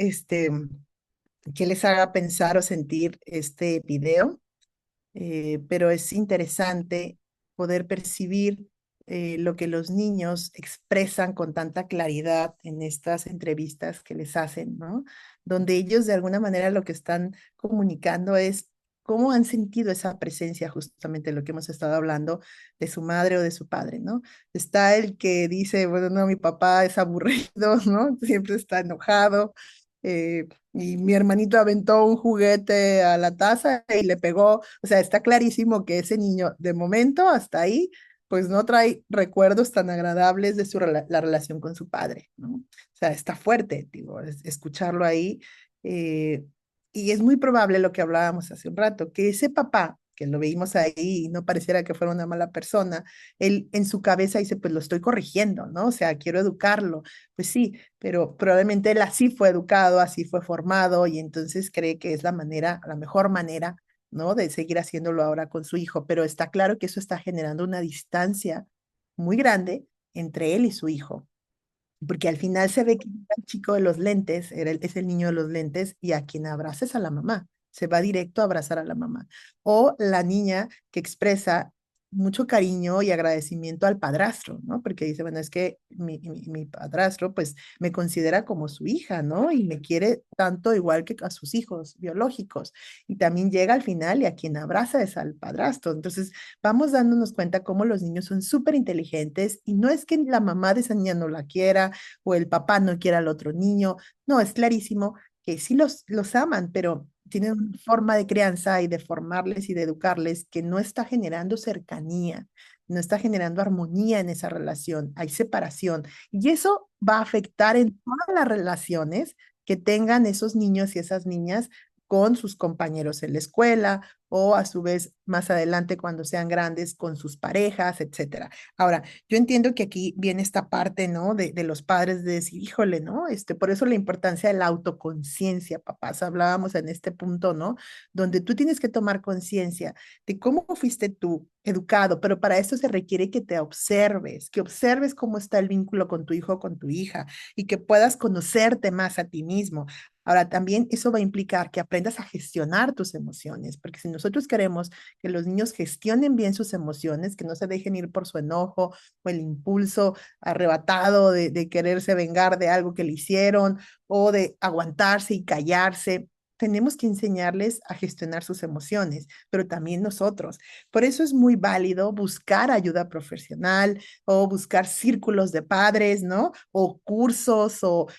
Speaker 1: qué les haga pensar o sentir este video, pero es interesante poder percibir lo que los niños expresan con tanta claridad en estas entrevistas que les hacen, ¿no? Donde ellos de alguna manera lo que están comunicando es cómo han sentido esa presencia, justamente lo que hemos estado hablando, de su madre o de su padre, ¿no? Está el que dice, bueno, no, mi papá es aburrido, ¿no? Siempre está enojado. Y mi hermanito aventó un juguete a la taza y le pegó. O sea, está clarísimo que ese niño, de momento hasta ahí, pues no trae recuerdos tan agradables de la relación con su padre, ¿no? O sea, está fuerte, digo, escucharlo ahí. eh, y es muy probable lo que hablábamos hace un rato, que ese papá, que lo veíamos ahí y no pareciera que fuera una mala persona, él en su cabeza dice, pues lo estoy corrigiendo, ¿no? O sea, quiero educarlo. Pues sí, pero probablemente él así fue educado, así fue formado y entonces cree que es la manera, la mejor manera, ¿no? De seguir haciéndolo ahora con su hijo, pero está claro que eso está generando una distancia muy grande entre él y su hijo. Porque al final se ve que el chico de los lentes es el niño de los lentes y a quien abraza es a la mamá. Se va directo a abrazar a la mamá. O la niña que expresa mucho cariño y agradecimiento al padrastro, ¿no? Porque dice, bueno, es que mi padrastro pues me considera como su hija, ¿no? Y me quiere tanto igual que a sus hijos biológicos. Y también llega al final y a quien abraza es al padrastro. Entonces, vamos dándonos cuenta cómo los niños son súper inteligentes y no es que la mamá de esa niña no la quiera o el papá no quiera al otro niño. No, es clarísimo que sí los aman, pero tienen una forma de crianza y de formarles y de educarles que no está generando cercanía, no está generando armonía en esa relación, hay separación. Y eso va a afectar en todas las relaciones que tengan esos niños y esas niñas con sus compañeros en la escuela o a su vez más adelante cuando sean grandes con sus parejas, etcétera. Ahora, yo entiendo que aquí viene esta parte, ¿no? De los padres de decir, híjole, ¿no? Por eso la importancia de la autoconciencia, papás. Hablábamos en este punto, ¿no? Donde tú tienes que tomar conciencia de cómo fuiste tú educado, pero para eso se requiere que te observes, que observes cómo está el vínculo con tu hijo o con tu hija y que puedas conocerte más a ti mismo. Ahora, también eso va a implicar que aprendas a gestionar tus emociones, porque si nosotros queremos que los niños gestionen bien sus emociones, que no se dejen ir por su enojo o el impulso arrebatado de quererse vengar de algo que le hicieron o de aguantarse y callarse. Tenemos que enseñarles a gestionar sus emociones, pero también nosotros. Por eso es muy válido buscar ayuda profesional o buscar círculos de padres, ¿no? O cursos o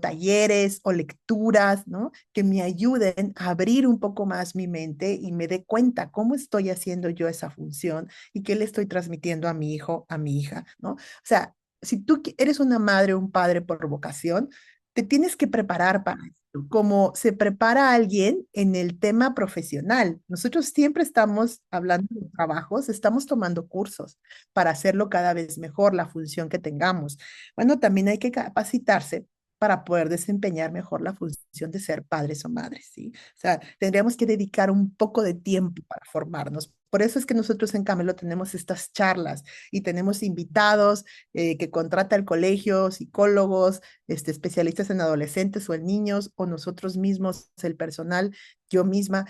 Speaker 1: talleres o lecturas, ¿no? Que me ayuden a abrir un poco más mi mente y me dé cuenta cómo estoy haciendo yo esa función y qué le estoy transmitiendo a mi hijo, a mi hija, ¿no? O sea, si tú eres una madre o un padre por vocación, te tienes que preparar para esto, como se prepara alguien en el tema profesional. Nosotros siempre estamos hablando de trabajos, estamos tomando cursos para hacerlo cada vez mejor, la función que tengamos. Bueno, también hay que capacitarse para poder desempeñar mejor la función de ser padres o madres, ¿sí? O sea, tendríamos que dedicar un poco de tiempo para formarnos. Por eso es que nosotros en Camelo tenemos estas charlas y tenemos invitados que contrata el colegio, psicólogos, especialistas en adolescentes o en niños, o nosotros mismos, el personal, yo misma.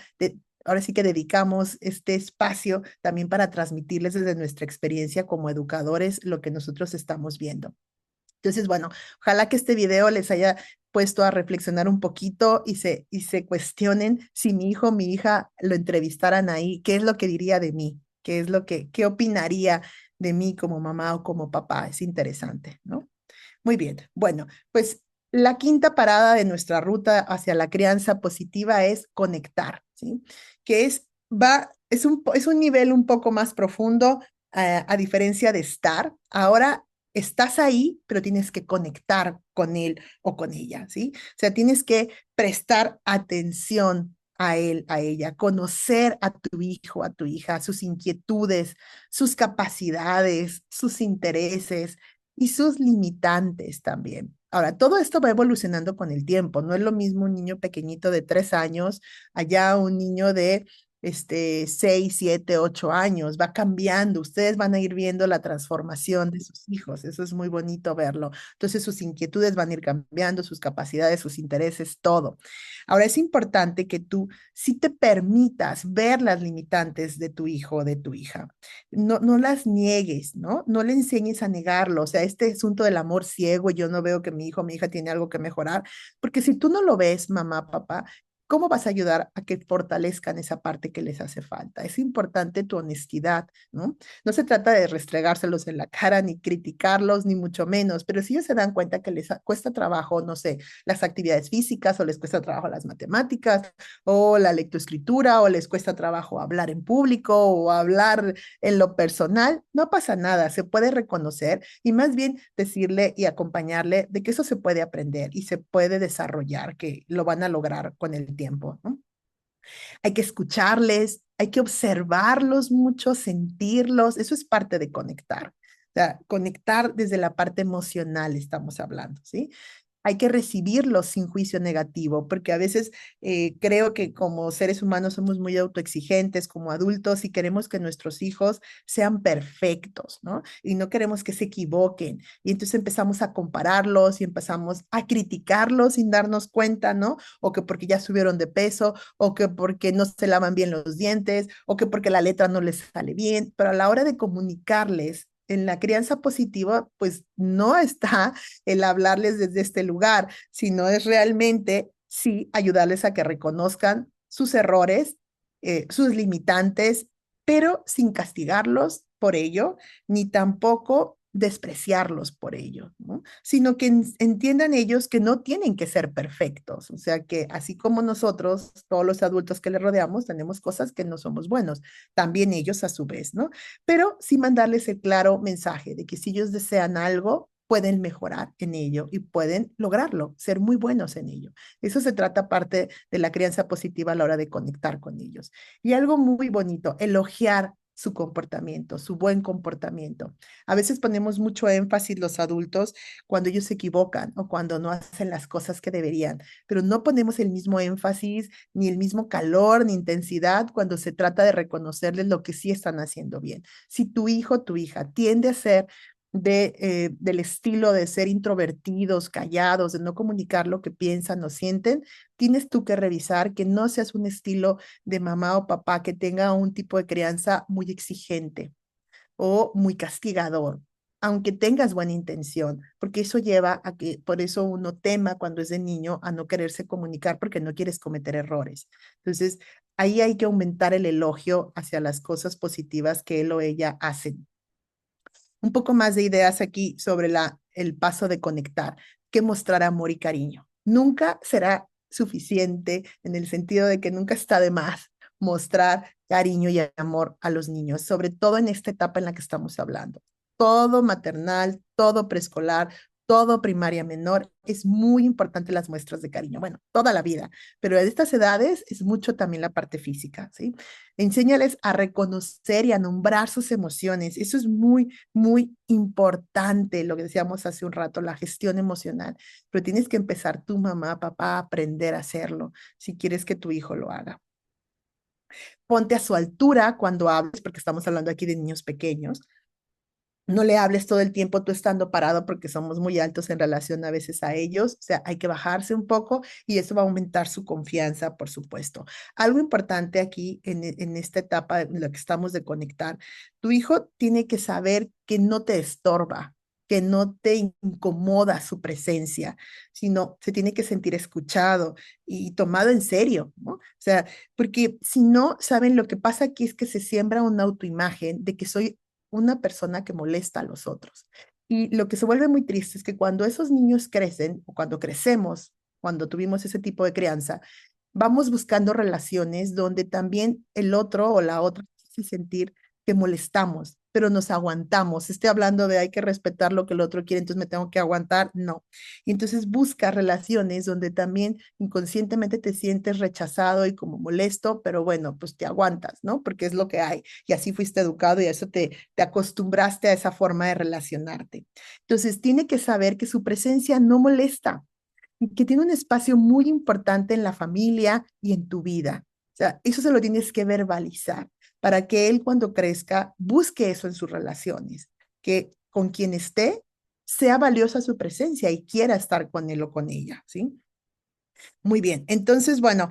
Speaker 1: Ahora sí que dedicamos este espacio también para transmitirles desde nuestra experiencia como educadores lo que nosotros estamos viendo. Entonces, bueno, ojalá que este video les haya puesto a reflexionar un poquito y se cuestionen si mi hijo o mi hija lo entrevistaran ahí, qué es lo que diría de mí, qué opinaría de mí como mamá o como papá. Es interesante, ¿no? Muy bien. Bueno, pues la quinta parada de nuestra ruta hacia la crianza positiva es conectar, ¿sí? Que es un nivel un poco más profundo, a diferencia de estar. Ahora estás ahí, pero tienes que conectar con él o con ella, ¿sí? O sea, tienes que prestar atención a él, a ella, conocer a tu hijo, a tu hija, sus inquietudes, sus capacidades, sus intereses y sus limitantes también. Ahora, todo esto va evolucionando con el tiempo. No es lo mismo un niño pequeñito de 3 años, allá un niño de 6, 7, 8 años. Va cambiando. Ustedes van a ir viendo la transformación de sus hijos. Eso es muy bonito verlo. Entonces, sus inquietudes van a ir cambiando, sus capacidades, sus intereses, todo. Ahora, es importante que tú sí te permitas ver las limitantes de tu hijo o de tu hija. No las niegues, ¿no? No le enseñes a negarlo. O sea, este asunto del amor ciego, yo no veo que mi hijo o mi hija tiene algo que mejorar, porque si tú no lo ves, mamá, papá, ¿cómo vas a ayudar a que fortalezcan esa parte que les hace falta? Es importante tu honestidad, ¿no? No se trata de restregárselos en la cara, ni criticarlos, ni mucho menos, pero si ellos se dan cuenta que les cuesta trabajo, no sé, las actividades físicas, o les cuesta trabajo las matemáticas, o la lectoescritura, o les cuesta trabajo hablar en público, o hablar en lo personal, no pasa nada, se puede reconocer y más bien decirle y acompañarle de que eso se puede aprender y se puede desarrollar, que lo van a lograr con el tiempo, ¿no? Hay que escucharles, hay que observarlos mucho, sentirlos, eso es parte de conectar. O sea, conectar desde la parte emocional estamos hablando, ¿sí? Hay que recibirlos sin juicio negativo, porque a veces creo que como seres humanos somos muy autoexigentes como adultos y queremos que nuestros hijos sean perfectos, ¿no? Y no queremos que se equivoquen. Y entonces empezamos a compararlos y empezamos a criticarlos sin darnos cuenta, ¿no? O que porque ya subieron de peso, o que porque no se lavan bien los dientes, o que porque la letra no les sale bien, pero a la hora de comunicarles en la crianza positiva, pues no está el hablarles desde este lugar, sino es realmente, sí, ayudarles a que reconozcan sus errores, sus limitantes, pero sin castigarlos por ello, ni tampoco despreciarlos por ello, ¿no? Sino que entiendan ellos que no tienen que ser perfectos, o sea que así como nosotros, todos los adultos que les rodeamos, tenemos cosas que no somos buenos, también ellos a su vez, ¿no? Pero sí mandarles el claro mensaje de que si ellos desean algo, pueden mejorar en ello y pueden lograrlo, ser muy buenos en ello. Eso se trata parte de la crianza positiva a la hora de conectar con ellos. Y algo muy bonito, elogiar su comportamiento, su buen comportamiento. A veces ponemos mucho énfasis los adultos cuando ellos se equivocan o cuando no hacen las cosas que deberían, pero no ponemos el mismo énfasis, ni el mismo calor, ni intensidad cuando se trata de reconocerles lo que sí están haciendo bien. Si tu hijo o tu hija tiende a ser del estilo de ser introvertidos, callados, de no comunicar lo que piensan o sienten, tienes tú que revisar que no seas un estilo de mamá o papá que tenga un tipo de crianza muy exigente o muy castigador, aunque tengas buena intención, porque eso lleva a que, por eso uno tema cuando es de niño a no quererse comunicar porque no quieres cometer errores. Entonces, ahí hay que aumentar el elogio hacia las cosas positivas que él o ella hacen. Un poco más de ideas aquí sobre el paso de conectar, que mostrar amor y cariño. Nunca será suficiente en el sentido de que nunca está de más mostrar cariño y amor a los niños, sobre todo en esta etapa en la que estamos hablando. Todo maternal, todo preescolar, todo primaria menor, es muy importante las muestras de cariño. Bueno, toda la vida, pero en estas edades es mucho también la parte física, ¿sí? Enséñales a reconocer y a nombrar sus emociones. Eso es muy, muy importante, lo que decíamos hace un rato, la gestión emocional. Pero tienes que empezar tu mamá, papá, a aprender a hacerlo si quieres que tu hijo lo haga. Ponte a su altura cuando hables, porque estamos hablando aquí de niños pequeños. No le hables todo el tiempo tú estando parado porque somos muy altos en relación a veces a ellos. O sea, hay que bajarse un poco y eso va a aumentar su confianza, por supuesto. Algo importante aquí en esta etapa en la que estamos de conectar, tu hijo tiene que saber que no te estorba, que no te incomoda su presencia, sino se tiene que sentir escuchado y tomado en serio, ¿no? O sea, porque si no, ¿saben? Lo que pasa aquí es que se siembra una autoimagen de que soy una persona que molesta a los otros. Y lo que se vuelve muy triste es que cuando esos niños crecen, o cuando crecemos, cuando tuvimos ese tipo de crianza, vamos buscando relaciones donde también el otro o la otra se sentir que molestamos, pero nos aguantamos. Estoy hablando de hay que respetar lo que el otro quiere, entonces me tengo que aguantar. No. Y entonces busca relaciones donde también inconscientemente te sientes rechazado y como molesto, pero bueno, pues te aguantas, ¿no? Porque es lo que hay. Y así fuiste educado y a eso te acostumbraste a esa forma de relacionarte. Entonces tiene que saber que su presencia no molesta y que tiene un espacio muy importante en la familia y en tu vida. O sea, eso se lo tienes que verbalizar para que él cuando crezca busque eso en sus relaciones, que con quien esté sea valiosa su presencia y quiera estar con él o con ella, ¿sí? Muy bien, entonces, bueno,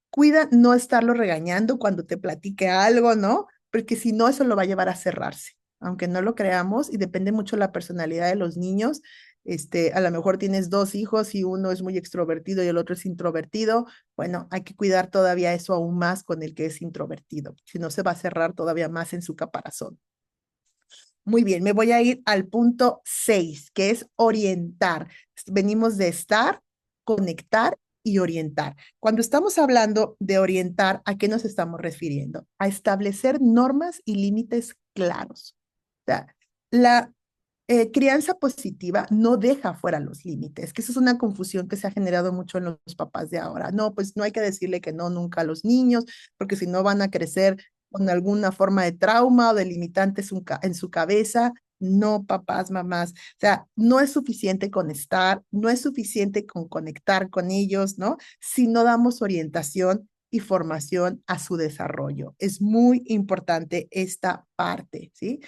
Speaker 1: cuida no estarlo regañando cuando te platique algo, ¿no? Porque si no, eso lo va a llevar a cerrarse, aunque no lo creamos y depende mucho la personalidad de los niños. A lo mejor tienes dos hijos y uno es muy extrovertido y el otro es introvertido. Bueno, hay que cuidar todavía eso aún más con el que es introvertido, si no se va a cerrar todavía más en su caparazón. Muy bien, me voy a ir al punto 6, que es orientar. Venimos de estar, conectar y orientar. Cuando estamos hablando de orientar, ¿a qué nos estamos refiriendo? A establecer normas y límites claros. O sea, la crianza positiva no deja fuera los límites, que eso es una confusión que se ha generado mucho en los papás de ahora. No, pues no hay que decirle que no nunca a los niños, porque si no van a crecer con alguna forma de trauma o de limitante en su cabeza. No, papás, mamás. O sea, no es suficiente con estar, no es suficiente con conectar con ellos, ¿no? Si no damos orientación y formación a su desarrollo. Es muy importante esta parte, ¿sí?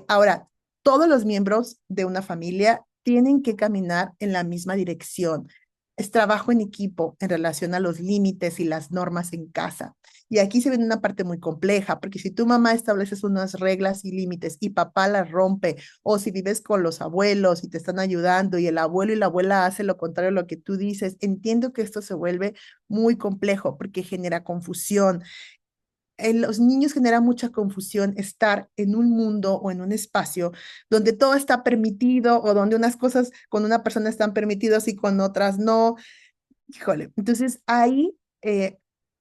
Speaker 1: Ahora, todos los miembros de una familia tienen que caminar en la misma dirección. Es trabajo en equipo en relación a los límites y las normas en casa. Y aquí se ve una parte muy compleja, porque si tu mamá estableces unas reglas y límites y papá las rompe, o si vives con los abuelos y te están ayudando y el abuelo y la abuela hacen lo contrario a lo que tú dices, entiendo que esto se vuelve muy complejo porque genera confusión. En los niños genera mucha confusión estar en un mundo o en un espacio donde todo está permitido o donde unas cosas con una persona están permitidas y con otras no. Híjole, entonces ahí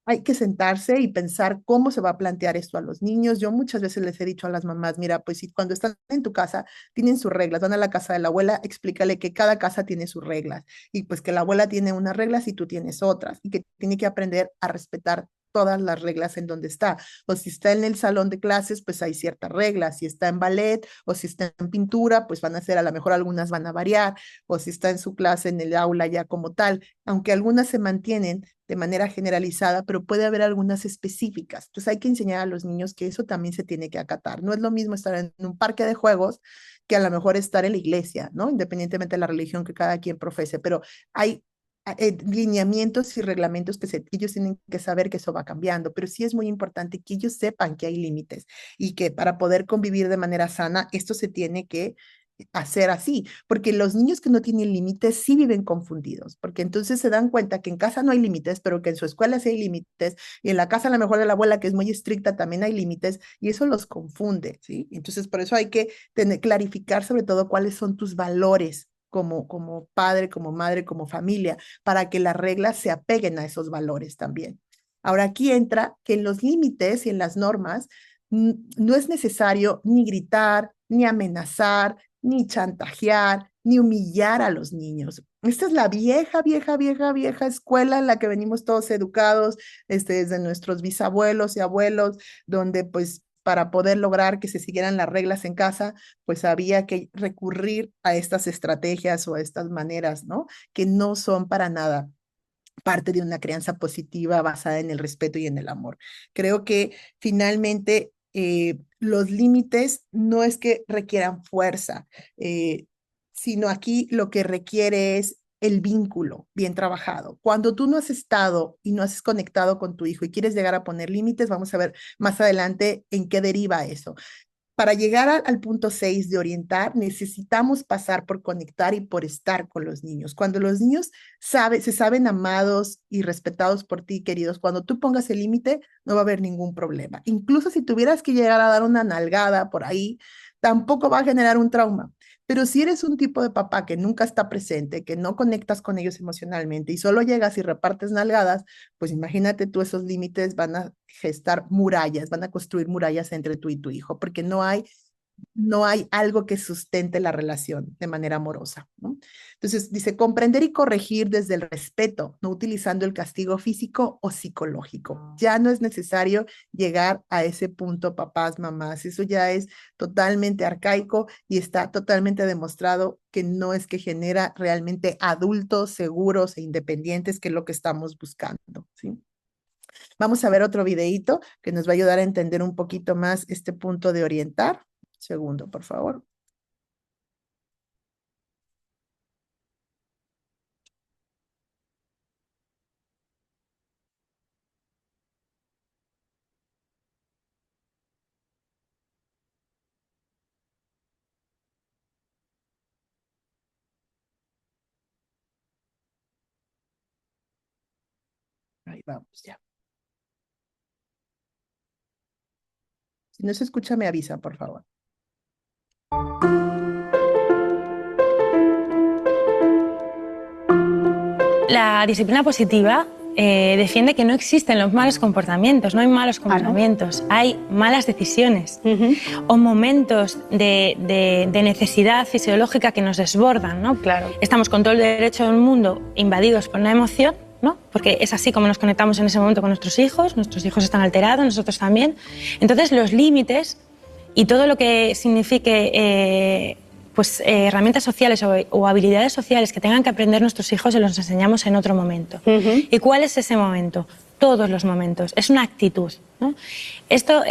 Speaker 1: hay que sentarse y pensar cómo se va a plantear esto a los niños. Yo muchas veces les he dicho a las mamás, mira, pues si cuando están en tu casa tienen sus reglas, van a la casa de la abuela, explícale que cada casa tiene sus reglas y pues que la abuela tiene unas reglas y tú tienes otras y que tiene que aprender a respetar todas las reglas en donde está. O si está en el salón de clases, pues hay ciertas reglas. Si está en ballet o si está en pintura, pues van a ser, a lo mejor algunas van a variar. O si está en su clase en el aula ya como tal, aunque algunas se mantienen de manera generalizada, pero puede haber algunas específicas. Entonces hay que enseñar a los niños que eso también se tiene que acatar. No es lo mismo estar en un parque de juegos que a lo mejor estar en la iglesia, ¿no? Independientemente de la religión que cada quien profese, pero hay lineamientos y reglamentos que ellos tienen que saber que eso va cambiando, pero sí es muy importante que ellos sepan que hay límites y que para poder convivir de manera sana, esto se tiene que hacer así, porque los niños que no tienen límites sí viven confundidos, porque entonces se dan cuenta que en casa no hay límites, pero que en su escuela sí hay límites, y en la casa a lo mejor de la abuela que es muy estricta también hay límites, y eso los confunde, ¿sí? Entonces por eso hay que clarificar sobre todo cuáles son tus valores como padre, como madre, como familia, para que las reglas se apeguen a esos valores también. Ahora aquí entra que en los límites y en las normas no es necesario ni gritar, ni amenazar, ni chantajear, ni humillar a los niños. Esta es la vieja escuela en la que venimos todos educados, desde nuestros bisabuelos y abuelos, donde pues para poder lograr que se siguieran las reglas en casa, pues había que recurrir a estas estrategias o a estas maneras, ¿no? Que no son para nada parte de una crianza positiva basada en el respeto y en el amor. Creo que finalmente los límites no es que requieran fuerza, eh, sino aquí lo que requiere es el vínculo bien trabajado. Cuando tú no has estado y no has conectado con tu hijo y quieres llegar a poner límites, vamos a ver más adelante en qué deriva eso. Para llegar al punto 6 de orientar, necesitamos pasar por conectar y por estar con los niños. Cuando los niños se saben amados y respetados por ti, queridos, cuando tú pongas el límite, no va a haber ningún problema. Incluso si tuvieras que llegar a dar una nalgada por ahí, tampoco va a generar un trauma. Pero si eres un tipo de papá que nunca está presente, que no conectas con ellos emocionalmente y solo llegas y repartes nalgadas, pues imagínate tú esos límites van a gestar murallas, van a construir murallas entre tú y tu hijo, porque no hay algo que sustente la relación de manera amorosa, ¿no? Entonces, dice, comprender y corregir desde el respeto, no utilizando el castigo físico o psicológico. Ya no es necesario llegar a ese punto, papás, mamás. Eso ya es totalmente arcaico y está totalmente demostrado que no es que genera realmente adultos seguros e independientes, que es lo que estamos buscando, ¿sí? Vamos a ver otro videíto que nos va a ayudar a entender un poquito más este punto de orientar. Segundo, por favor. Ahí vamos ya. Si no se escucha, me avisan, por favor.
Speaker 11: La disciplina positiva defiende que no existen los malos comportamientos, no hay malos comportamientos, hay malas decisiones o momentos de necesidad fisiológica que nos desbordan, ¿no?
Speaker 12: Claro.
Speaker 11: Estamos con todo el derecho del mundo invadidos por una emoción, ¿no? Porque es así como nos conectamos en ese momento con nuestros hijos están alterados, nosotros también. Entonces los límites y todo lo que signifique herramientas sociales o habilidades sociales que tengan que aprender nuestros hijos se los enseñamos en otro momento. ¿Y cuál es ese momento? Todos los momentos. Es una actitud, ¿no? Esto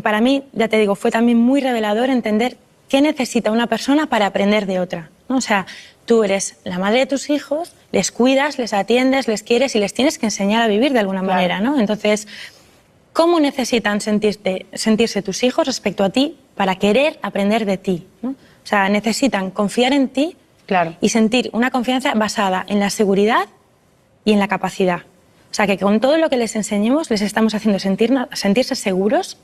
Speaker 11: para mí, ya te digo, fue también muy revelador entender qué necesita una persona para aprender de otra, ¿no? O sea, tú eres la madre de tus hijos, les cuidas, les atiendes, les quieres y les tienes que enseñar a vivir de alguna manera, ¿no? Entonces, ¿cómo necesitan sentirse tus hijos respecto a ti para querer aprender de ti, ¿no? O sea, necesitan confiar en ti y sentir una confianza basada en la seguridad y en la capacidad. O sea, que con todo lo que les enseñemos les estamos haciendo sentirse seguros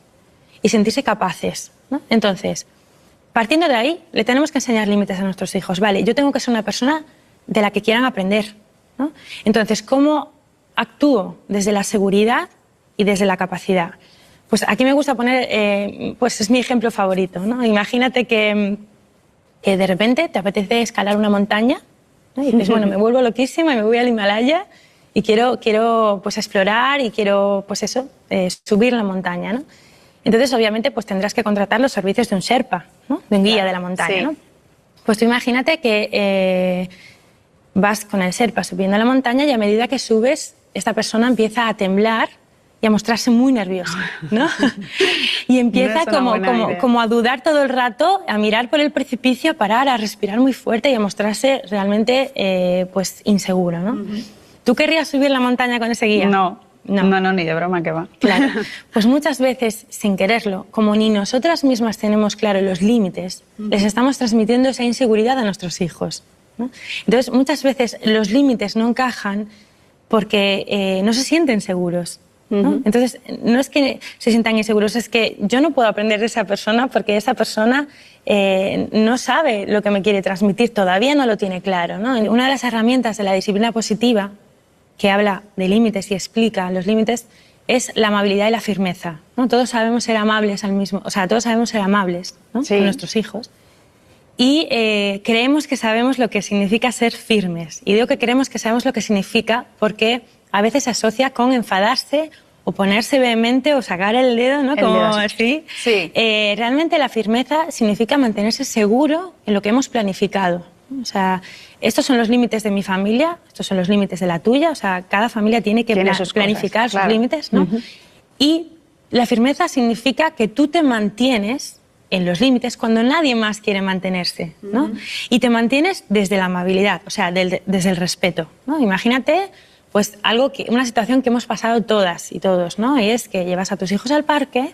Speaker 11: y sentirse capaces, ¿no? Entonces, partiendo de ahí, le tenemos que enseñar límites a nuestros hijos. Vale, yo tengo que ser una persona de la que quieran aprender, ¿no? Entonces, ¿cómo actúo desde la seguridad y desde la capacidad? Pues aquí me gusta poner, pues es mi ejemplo favorito, ¿no? Imagínate que de repente te apetece escalar una montaña, ¿no? Y dices, bueno, me vuelvo loquísima y me voy al Himalaya y quiero pues explorar y quiero pues eso, subir la montaña, ¿no? Entonces obviamente pues tendrás que contratar los servicios de un Sherpa, ¿no? De un guía de la montaña, ¿no? Pues tú imagínate que vas con el Sherpa subiendo la montaña y a medida que subes esta persona empieza a temblar y a mostrarse muy nerviosa, ¿no? Y empieza como a dudar todo el rato, a mirar por el precipicio, a parar, a respirar muy fuerte y a mostrarse realmente pues inseguro, ¿no? ¿Tú querrías subir la montaña con ese guía?
Speaker 12: No, ni de broma que va.
Speaker 11: Claro, pues muchas veces, sin quererlo, como ni nosotras mismas tenemos claro los límites, les estamos transmitiendo esa inseguridad a nuestros hijos, ¿no? Entonces, muchas veces los límites no encajan porque no se sienten seguros, ¿no? Entonces, no es que se sientan inseguros, es que yo no puedo aprender de esa persona porque esa persona no sabe lo que me quiere transmitir, todavía no lo tiene claro, ¿no? Una de las herramientas de la disciplina positiva que habla de límites y explica los límites es la amabilidad y la firmeza, ¿no? Todos sabemos ser amables todos sabemos ser amables, ¿no? Con nuestros hijos. Y creemos que sabemos lo que significa ser firmes. Y digo que creemos que sabemos lo que significa porque a veces se asocia con enfadarse o ponerse vehemente o sacar el dedo, ¿no? Como así. Sí. Realmente la firmeza significa mantenerse seguro en lo que hemos planificado. O sea, estos son los límites de mi familia, estos son los límites de la tuya. O sea, cada familia tiene que planificar sus límites, ¿no? Y la firmeza significa que tú te mantienes en los límites cuando nadie más quiere mantenerse, ¿no? Y te mantienes desde la amabilidad, o sea, desde el respeto, ¿no? Imagínate pues una situación que hemos pasado todas y todos, ¿no? Y es que llevas a tus hijos al parque,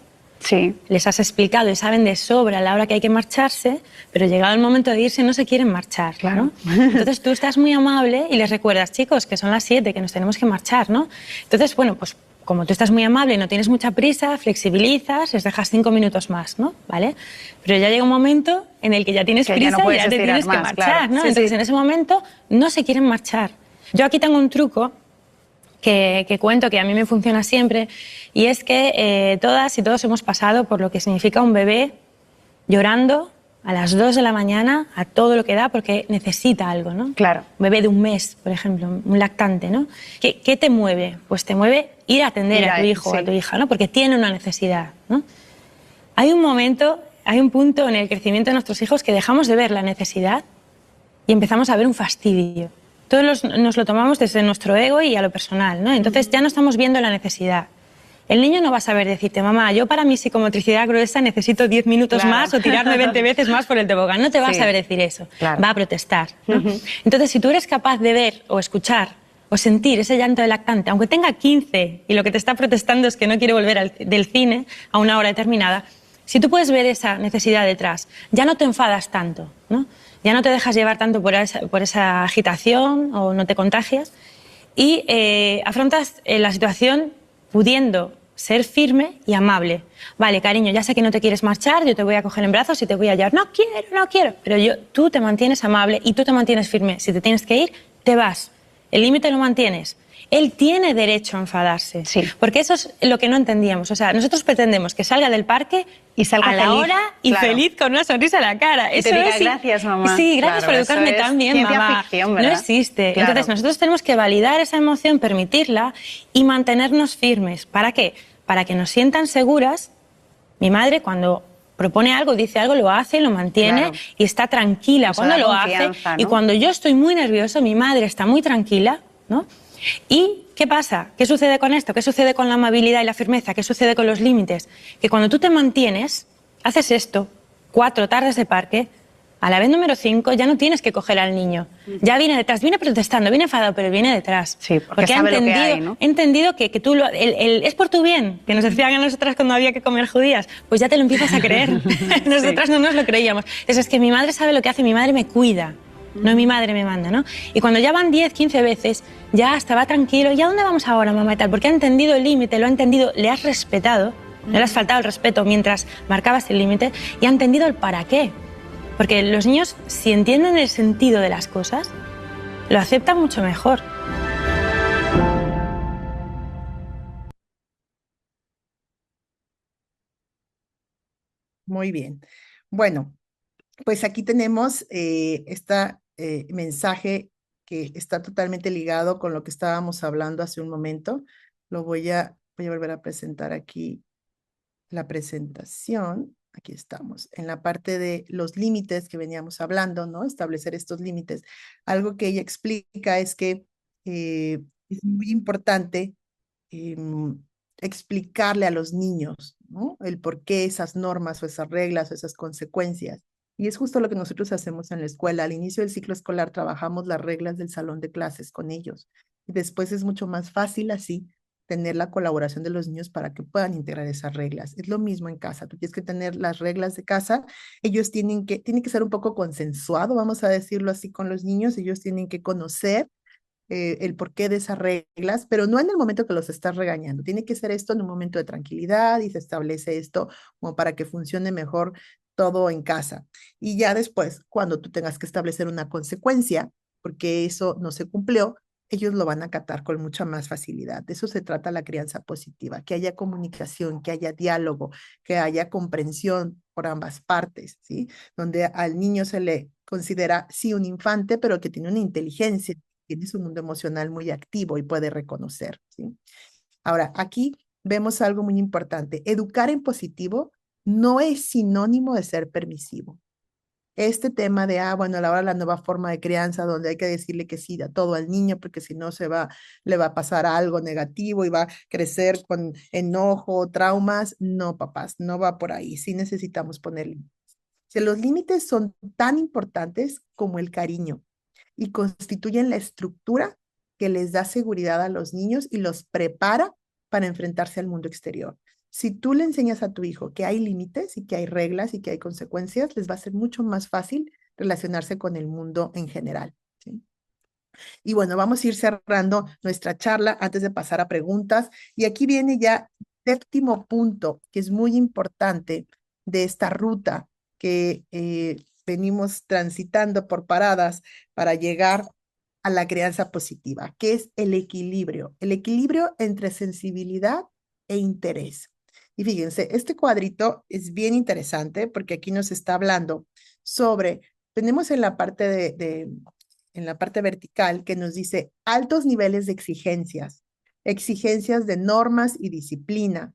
Speaker 11: les has explicado y saben de sobra a la hora que hay que marcharse, pero llegado el momento de irse no se quieren marchar, ¿no? Entonces tú estás muy amable y les recuerdas, chicos, que son las 7, que nos tenemos que marchar, ¿no? Entonces, bueno, pues como tú estás muy amable y no tienes mucha prisa, flexibilizas, les dejas 5 minutos más, ¿no? ¿Vale? Pero ya llega un momento en el que ya tienes prisa y ya te tienes que marchar, ¿no? Entonces en ese momento no se quieren marchar. Yo aquí tengo un truco que cuento que a mí me funciona siempre y es que todas y todos hemos pasado por lo que significa un bebé llorando a las 2 de la mañana a todo lo que da porque necesita algo, ¿no? Claro. Un bebé de un mes, por ejemplo, un lactante, ¿no? ¿Qué te mueve? Pues te mueve ir a atender a tu hijo o a tu hija, ¿no? Porque tiene una necesidad, ¿no? Hay un punto en el crecimiento de nuestros hijos que dejamos de ver la necesidad y empezamos a ver un fastidio. Todos nos lo tomamos desde nuestro ego y a lo personal, ¿no? Entonces ya no estamos viendo la necesidad. El niño no va a saber decirte, mamá, yo para mi psicomotricidad gruesa necesito 10 minutos más o tirarme 20 veces más por el tobogán. No te va a saber decir eso. Va a protestar, ¿no? Entonces, si tú eres capaz de ver o escuchar o sentir ese llanto del lactante, aunque tenga 15 y lo que te está protestando es que no quiere volver del cine a una hora determinada, si tú puedes ver esa necesidad detrás, ya no te enfadas tanto, ¿no? Ya no te dejas llevar tanto por esa agitación o no te contagias y afrontas la situación pudiendo ser firme y amable. Vale, cariño, ya sé que no te quieres marchar, yo te voy a coger en brazos y te voy a llevar. No quiero. Pero tú te mantienes amable y tú te mantienes firme. Si te tienes que ir, te vas. El límite lo mantienes. Él tiene derecho a enfadarse.
Speaker 12: Sí.
Speaker 11: Porque eso es lo que no entendíamos. O sea, nosotros pretendemos que salga del parque
Speaker 12: y salga
Speaker 11: a la
Speaker 12: feliz,
Speaker 11: hora y
Speaker 12: claro.
Speaker 11: feliz con una sonrisa en la cara.
Speaker 12: Y
Speaker 11: Eso
Speaker 12: te diga
Speaker 11: es,
Speaker 12: gracias, mamá.
Speaker 11: Sí, gracias
Speaker 12: Claro,
Speaker 11: por educarme
Speaker 12: eso es
Speaker 11: tan bien,
Speaker 12: ciencia
Speaker 11: mamá.
Speaker 12: ficción, ¿verdad?
Speaker 11: No existe.
Speaker 12: Claro.
Speaker 11: Entonces nosotros tenemos que validar esa emoción, permitirla y mantenernos firmes. ¿Para qué? Para que nos sientan seguras. Mi madre, cuando propone algo, dice algo, lo hace, lo mantiene, claro, y está tranquila
Speaker 12: eso
Speaker 11: cuando
Speaker 12: da
Speaker 11: lo
Speaker 12: confianza,
Speaker 11: hace.
Speaker 12: ¿no?
Speaker 11: Y cuando yo estoy muy nervioso, mi madre está muy tranquila, ¿no? ¿Y qué pasa? ¿Qué sucede con esto? ¿Qué sucede con la amabilidad y la firmeza? ¿Qué sucede con los límites? Que cuando tú te mantienes, haces esto, 4 tardes de parque, a la vez número 5 ya no tienes que coger al niño. Ya viene detrás, viene protestando, viene enfadado, pero viene detrás.
Speaker 12: Sí, porque sabe lo que hay, ¿no?
Speaker 11: He entendido que tú es por tu bien, que nos decían a nosotras cuando había que comer judías. Pues ya te lo empiezas a creer. Nosotras no nos lo creíamos. Eso es que mi madre sabe lo que hace, mi madre me cuida. No mi madre me manda, ¿no? Y cuando ya van 10, 15 veces, ya estaba tranquilo. ¿Y a dónde vamos ahora, mamá y tal? Porque ha entendido el límite, lo ha entendido, le has respetado, no le has faltado el respeto mientras marcabas el límite y ha entendido el para qué. Porque los niños, si entienden el sentido de las cosas, lo aceptan mucho mejor.
Speaker 1: Muy bien. Bueno, pues aquí tenemos este mensaje que está totalmente ligado con lo que estábamos hablando hace un momento. Voy a volver a presentar aquí la presentación. Aquí estamos, en la parte de los límites que veníamos hablando, ¿no? Establecer estos límites. Algo que ella explica es que es muy importante explicarle a los niños, ¿no? El por qué esas normas o esas reglas o esas consecuencias. Y es justo lo que nosotros hacemos en la escuela. Al inicio del ciclo escolar trabajamos las reglas del salón de clases con ellos. Y después es mucho más fácil así tener la colaboración de los niños para que puedan integrar esas reglas. Es lo mismo en casa. Tú tienes que tener las reglas de casa. Ellos tiene que ser un poco consensuado, vamos a decirlo así, con los niños. Ellos tienen que conocer el porqué de esas reglas, pero no en el momento que los estás regañando. Tiene que ser esto en un momento de tranquilidad y se establece esto como para que funcione mejor todo en casa. Y ya después, cuando tú tengas que establecer una consecuencia, porque eso no se cumplió, ellos lo van a acatar con mucha más facilidad. De eso se trata la crianza positiva, que haya comunicación, que haya diálogo, que haya comprensión por ambas partes, ¿sí? Donde al niño se le considera, sí, un infante, pero que tiene una inteligencia, tiene su mundo emocional muy activo y puede reconocer, ¿sí? Ahora, aquí vemos algo muy importante. Educar en positivo no es sinónimo de ser permisivo. Este tema de, bueno, ahora la nueva forma de crianza donde hay que decirle que sí a todo al niño porque si no le va a pasar algo negativo y va a crecer con enojo, traumas. No, papás, no va por ahí. Sí necesitamos poner límites. Si los límites son tan importantes como el cariño y constituyen la estructura que les da seguridad a los niños y los prepara para enfrentarse al mundo exterior. Si tú le enseñas a tu hijo que hay límites y que hay reglas y que hay consecuencias, les va a ser mucho más fácil relacionarse con el mundo en general, ¿sí? Y bueno, vamos a ir cerrando nuestra charla antes de pasar a preguntas. Y aquí viene ya el 7º punto, que es muy importante de esta ruta que venimos transitando por paradas para llegar a la crianza positiva, que es el equilibrio entre sensibilidad e interés. Y fíjense, este cuadrito es bien interesante porque aquí nos está hablando sobre, tenemos en la parte en la parte vertical que nos dice altos niveles de exigencias de normas y disciplina,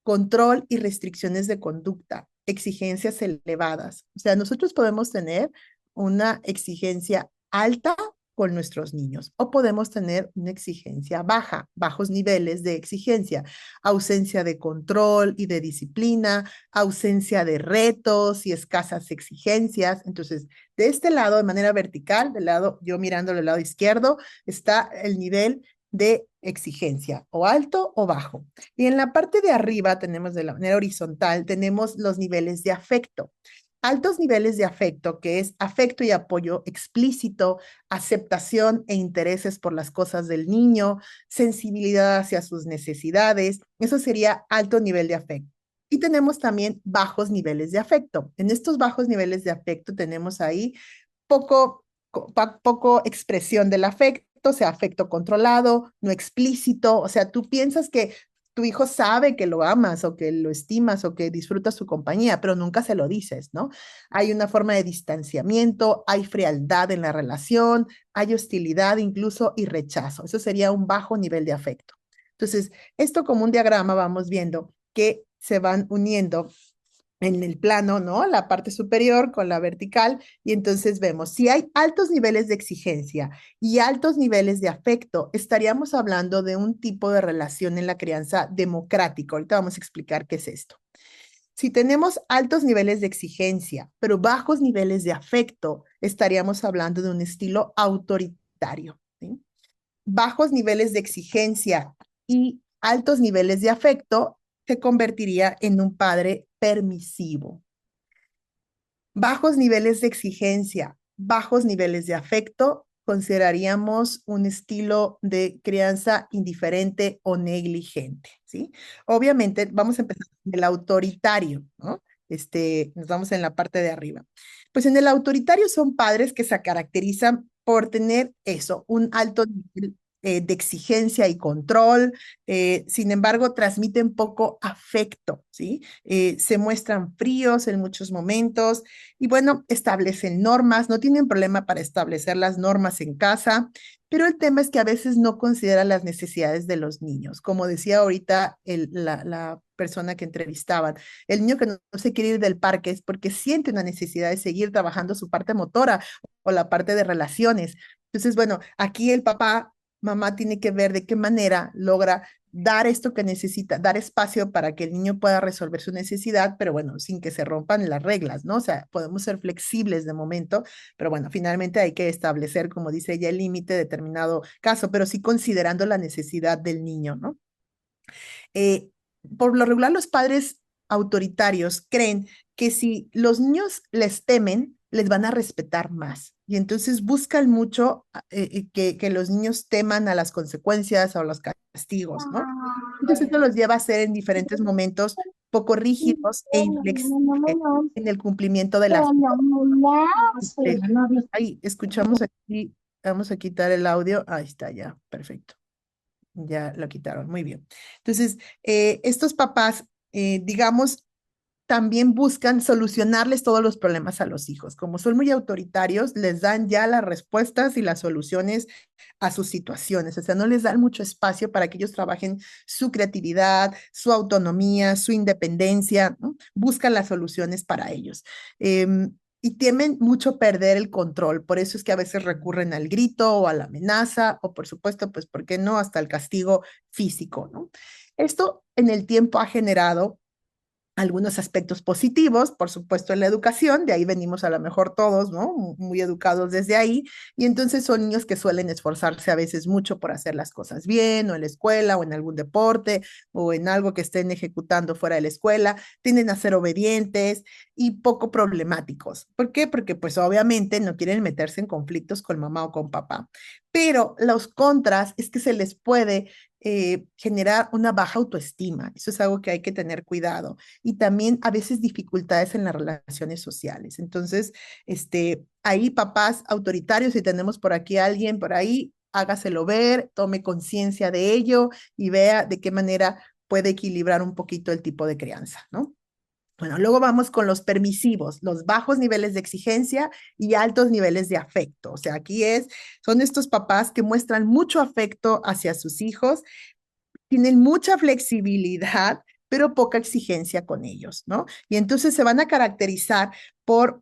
Speaker 1: control y restricciones de conducta, exigencias elevadas. O sea, nosotros podemos tener una exigencia alta con nuestros niños o podemos tener una exigencia baja, bajos niveles de exigencia, ausencia de control y de disciplina, ausencia de retos y escasas exigencias. Entonces, de este lado, de manera vertical, yo mirando del lado izquierdo, está el nivel de exigencia, o alto o bajo. Y en la parte de arriba tenemos, de la manera horizontal, tenemos los niveles de afecto. altos niveles de afecto, que es afecto y apoyo explícito, aceptación e intereses por las cosas del niño, sensibilidad hacia sus necesidades, eso sería alto nivel de afecto. Y tenemos también bajos niveles de afecto. En estos bajos niveles de afecto tenemos ahí poco expresión del afecto, o sea, afecto controlado, no explícito, o sea, tú piensas que tu hijo sabe que lo amas o que lo estimas o que disfrutas su compañía, pero nunca se lo dices, ¿no? Hay una forma de distanciamiento, hay frialdad en la relación, hay hostilidad incluso y rechazo. Eso sería un bajo nivel de afecto. Entonces, esto como un diagrama vamos viendo que se van uniendo en el plano, ¿no? La parte superior con la vertical, y entonces vemos, si hay altos niveles de exigencia y altos niveles de afecto, estaríamos hablando de un tipo de relación en la crianza democrática. Ahorita vamos a explicar qué es esto. Si tenemos altos niveles de exigencia, pero bajos niveles de afecto, estaríamos hablando de un estilo autoritario, ¿sí? Bajos niveles de exigencia y altos niveles de afecto se convertiría en un padre permisivo. Bajos niveles de exigencia, bajos niveles de afecto, consideraríamos un estilo de crianza indiferente o negligente, ¿sí? Obviamente, vamos a empezar con el autoritario, ¿no? Nos vamos en la parte de arriba. Pues en el autoritario son padres que se caracterizan por tener eso, un alto nivel de exigencia y control, sin embargo, transmiten poco afecto, ¿sí? Se muestran fríos en muchos momentos y bueno, establecen normas, no tienen problema para establecer las normas en casa, pero el tema es que a veces no consideran las necesidades de los niños. Como decía ahorita la persona que entrevistaban, el niño que no se quiere ir del parque es porque siente una necesidad de seguir trabajando su parte motora o la parte de relaciones. Entonces, bueno, aquí el papá mamá tiene que ver de qué manera logra dar esto que necesita, dar espacio para que el niño pueda resolver su necesidad, pero bueno, sin que se rompan las reglas, ¿no? O sea, podemos ser flexibles de momento, pero bueno, finalmente hay que establecer, como dice ella, el límite de determinado caso, pero sí considerando la necesidad del niño, ¿no? Por lo regular, los padres autoritarios creen que si los niños les temen, les van a respetar más. Y entonces buscan mucho que los niños teman a las consecuencias o a los castigos, ¿no? Entonces esto los lleva a ser en diferentes momentos poco rígidos e inflexibles en el cumplimiento de las normas. Ahí escuchamos aquí, vamos a quitar el audio. Ahí está, ya, perfecto. Ya lo quitaron, muy bien. Entonces, estos papás, digamos, también buscan solucionarles todos los problemas a los hijos. Como son muy autoritarios, les dan ya las respuestas y las soluciones a sus situaciones. O sea, no les dan mucho espacio para que ellos trabajen su creatividad, su autonomía, su independencia, ¿no? Buscan las soluciones para ellos. Y temen mucho perder el control. Por eso es que a veces recurren al grito o a la amenaza o por supuesto, pues, ¿por qué no? Hasta el castigo físico, ¿no? Esto en el tiempo ha generado algunos aspectos positivos, por supuesto, en la educación, de ahí venimos a lo mejor todos, ¿no? Muy educados desde ahí, y entonces son niños que suelen esforzarse a veces mucho por hacer las cosas bien, o en la escuela, o en algún deporte, o en algo que estén ejecutando fuera de la escuela, tienden a ser obedientes y poco problemáticos. ¿Por qué? Porque pues obviamente no quieren meterse en conflictos con mamá o con papá, pero los contras es que se les puede generar una baja autoestima. Eso es algo que hay que tener cuidado. Y también a veces dificultades en las relaciones sociales. Entonces, ahí papás autoritarios, si tenemos por aquí a alguien por ahí, hágaselo ver, tome conciencia de ello y vea de qué manera puede equilibrar un poquito el tipo de crianza, ¿no? Bueno, luego vamos con los permisivos, los bajos niveles de exigencia y altos niveles de afecto. O sea, aquí son estos papás que muestran mucho afecto hacia sus hijos, tienen mucha flexibilidad, pero poca exigencia con ellos, ¿no? Y entonces se van a caracterizar por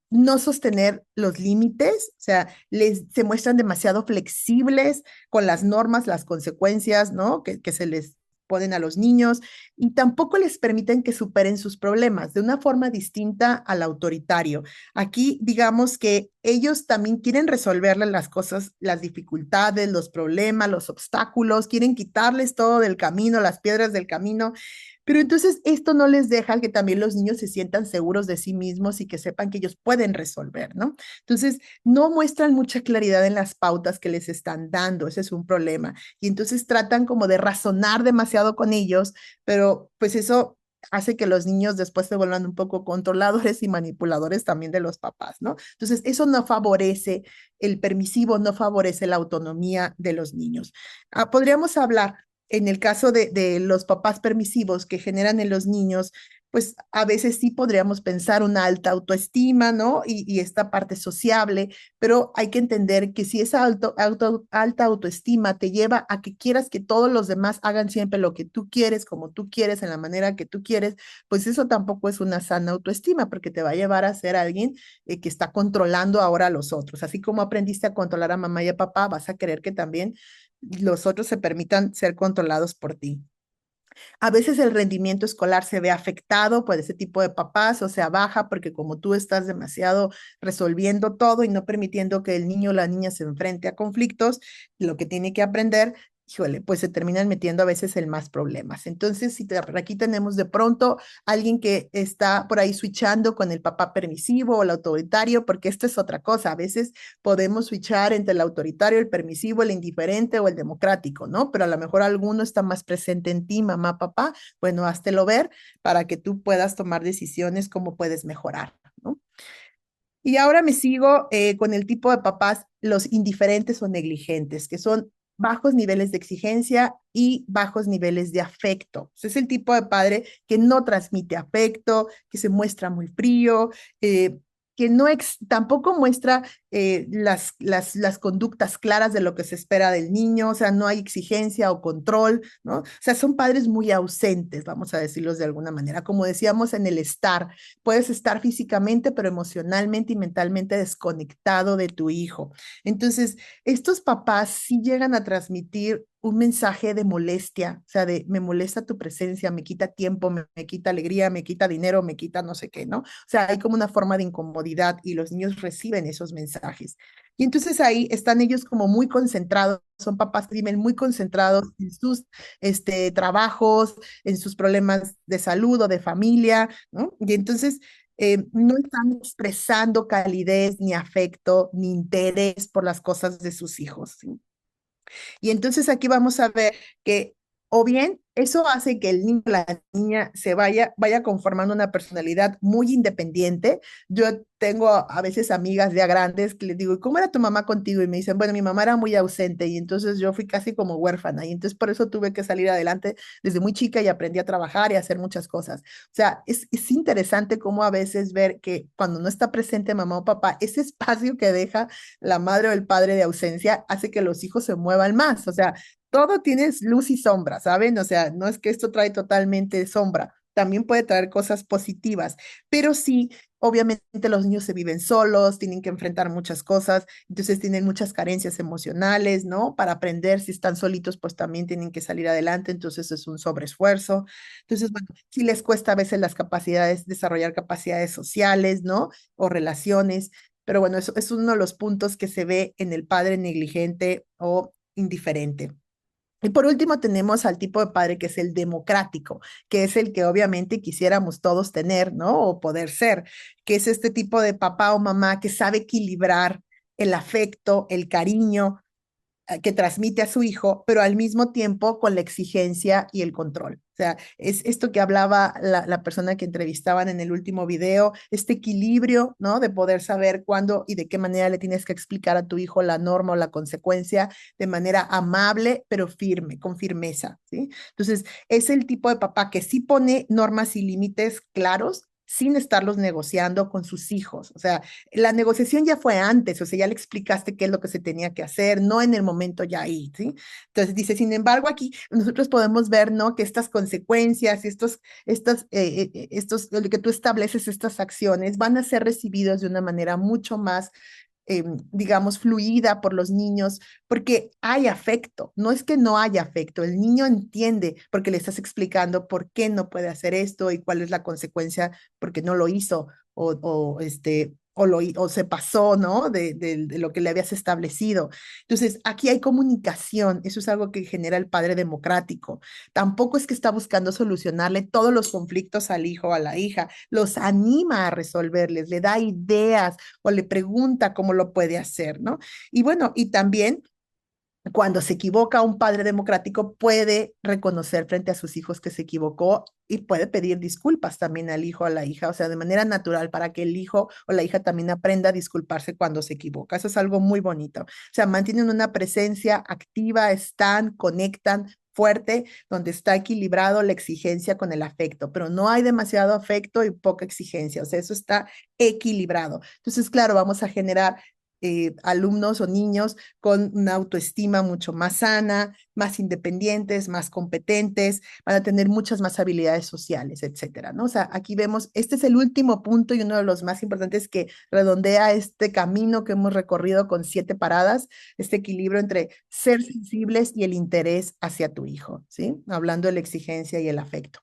Speaker 1: no sostener los límites, o sea, se muestran demasiado flexibles con las normas, las consecuencias, ¿no? Que se les ponen a los niños y tampoco les permiten que superen sus problemas de una forma distinta al autoritario. Aquí, digamos que ellos también quieren resolverle las cosas, las dificultades, los problemas, los obstáculos, quieren quitarles todo del camino, las piedras del camino, Pero entonces esto no les deja que también los niños se sientan seguros de sí mismos y que sepan que ellos pueden resolver, ¿no? Entonces no muestran mucha claridad en las pautas que les están dando, ese es un problema. Y entonces tratan como de razonar demasiado con ellos, pero pues eso hace que los niños después se vuelvan un poco controladores y manipuladores también de los papás, ¿no? Entonces, eso no favorece el permisivo, no favorece la autonomía de los niños. Podríamos hablar en el caso de los papás permisivos que generan en los niños, pues a veces sí podríamos pensar una alta autoestima, ¿no? Y esta parte sociable, pero hay que entender que si esa alta autoestima te lleva a que quieras que todos los demás hagan siempre lo que tú quieres, como tú quieres, en la manera que tú quieres, pues eso tampoco es una sana autoestima, porque te va a llevar a ser alguien que está controlando ahora a los otros. Así como aprendiste a controlar a mamá y a papá, vas a querer que también los otros se permitan ser controlados por ti. A veces el rendimiento escolar se ve afectado por ese tipo de papás, o sea, baja porque como tú estás demasiado resolviendo todo y no permitiendo que el niño o la niña se enfrente a conflictos, lo que tiene que aprender, híjole, pues se terminan metiendo a veces en más problemas. Entonces, si aquí tenemos de pronto alguien que está por ahí switchando con el papá permisivo o el autoritario, porque esto es otra cosa. A veces podemos switchar entre el autoritario, el permisivo, el indiferente o el democrático, ¿no? Pero a lo mejor alguno está más presente en ti, mamá, papá. Bueno, háztelo ver para que tú puedas tomar decisiones cómo puedes mejorar, ¿no? Y ahora me sigo con el tipo de papás, los indiferentes o negligentes, que son bajos niveles de exigencia y bajos niveles de afecto. Es el tipo de padre que no transmite afecto, que se muestra muy frío, que no tampoco muestra las conductas claras de lo que se espera del niño, o sea, no hay exigencia o control, ¿no? O sea, son padres muy ausentes, vamos a decirlos de alguna manera. Como decíamos en el estar, puedes estar físicamente, pero emocionalmente y mentalmente desconectado de tu hijo. Entonces, estos papás sí llegan a transmitir un mensaje de molestia, o sea, de me molesta tu presencia, me quita tiempo, me quita alegría, me quita dinero, me quita no sé qué, ¿no? O sea, hay como una forma de incomodidad y los niños reciben esos mensajes. Y entonces ahí están ellos como muy concentrados, son papás que viven muy concentrados en sus trabajos, en sus problemas de salud o de familia, ¿no? Y entonces no están expresando calidez, ni afecto, ni interés por las cosas de sus hijos, ¿sí? Y entonces aquí vamos a ver que o bien eso hace que el niño o la niña se vaya conformando una personalidad muy independiente. Yo tengo a veces amigas ya grandes que les digo, ¿y cómo era tu mamá contigo? Y me dicen, bueno, mi mamá era muy ausente y entonces yo fui casi como huérfana y entonces por eso tuve que salir adelante desde muy chica y aprendí a trabajar y a hacer muchas cosas. O sea, es interesante cómo a veces ver que cuando no está presente mamá o papá, ese espacio que deja la madre o el padre de ausencia hace que los hijos se muevan más. O sea, todo tiene luz y sombra, ¿saben? O sea, no es que esto trae totalmente sombra, también puede traer cosas positivas, pero sí, obviamente los niños se viven solos, tienen que enfrentar muchas cosas, entonces tienen muchas carencias emocionales, ¿no? Para aprender, si están solitos, pues también tienen que salir adelante, entonces es un sobreesfuerzo. Entonces, bueno, sí les cuesta a veces las capacidades, desarrollar capacidades sociales, ¿no? O relaciones, pero bueno, eso es uno de los puntos que se ve en el padre negligente o indiferente. Y por último tenemos al tipo de padre que es el democrático, que es el que obviamente quisiéramos todos tener, ¿no? O poder ser, que es este tipo de papá o mamá que sabe equilibrar el afecto, el cariño que transmite a su hijo, pero al mismo tiempo con la exigencia y el control. O sea, es esto que hablaba la persona que entrevistaban en el último video, este equilibrio, ¿no? De poder saber cuándo y de qué manera le tienes que explicar a tu hijo la norma o la consecuencia de manera amable, pero firme, con firmeza, ¿sí? Entonces, es el tipo de papá que sí pone normas y límites claros, sin estarlos negociando con sus hijos. O sea, la negociación ya fue antes, o sea, ya le explicaste qué es lo que se tenía que hacer, no en el momento ya ahí, ¿sí? Entonces dice, sin embargo, aquí nosotros podemos ver, ¿no? Que estas consecuencias, lo que tú estableces, estas acciones, van a ser recibidos de una manera mucho más digamos, fluida por los niños, porque hay afecto, no es que no haya afecto, el niño entiende porque le estás explicando por qué no puede hacer esto y cuál es la consecuencia porque no lo hizo o se pasó, ¿no? De lo que le habías establecido. Entonces, aquí hay comunicación, eso es algo que genera el padre democrático. Tampoco es que está buscando solucionarle todos los conflictos al hijo o a la hija, los anima a resolverles, le da ideas o le pregunta cómo lo puede hacer, ¿no? Y bueno, y también cuando se equivoca, un padre democrático puede reconocer frente a sus hijos que se equivocó y puede pedir disculpas también al hijo o a la hija, o sea, de manera natural para que el hijo o la hija también aprenda a disculparse cuando se equivoca. Eso es algo muy bonito. O sea, mantienen una presencia activa, están, conectan fuerte, donde está equilibrado la exigencia con el afecto, pero no hay demasiado afecto y poca exigencia, o sea, eso está equilibrado. Entonces, claro, vamos a generar alumnos o niños con una autoestima mucho más sana, más independientes, más competentes, van a tener muchas más habilidades sociales, etcétera, ¿no? O sea, aquí vemos, este es el último punto y uno de los más importantes que redondea este camino que hemos recorrido con 7 paradas, este equilibrio entre ser sensibles y el interés hacia tu hijo, ¿sí? Hablando de la exigencia y el afecto.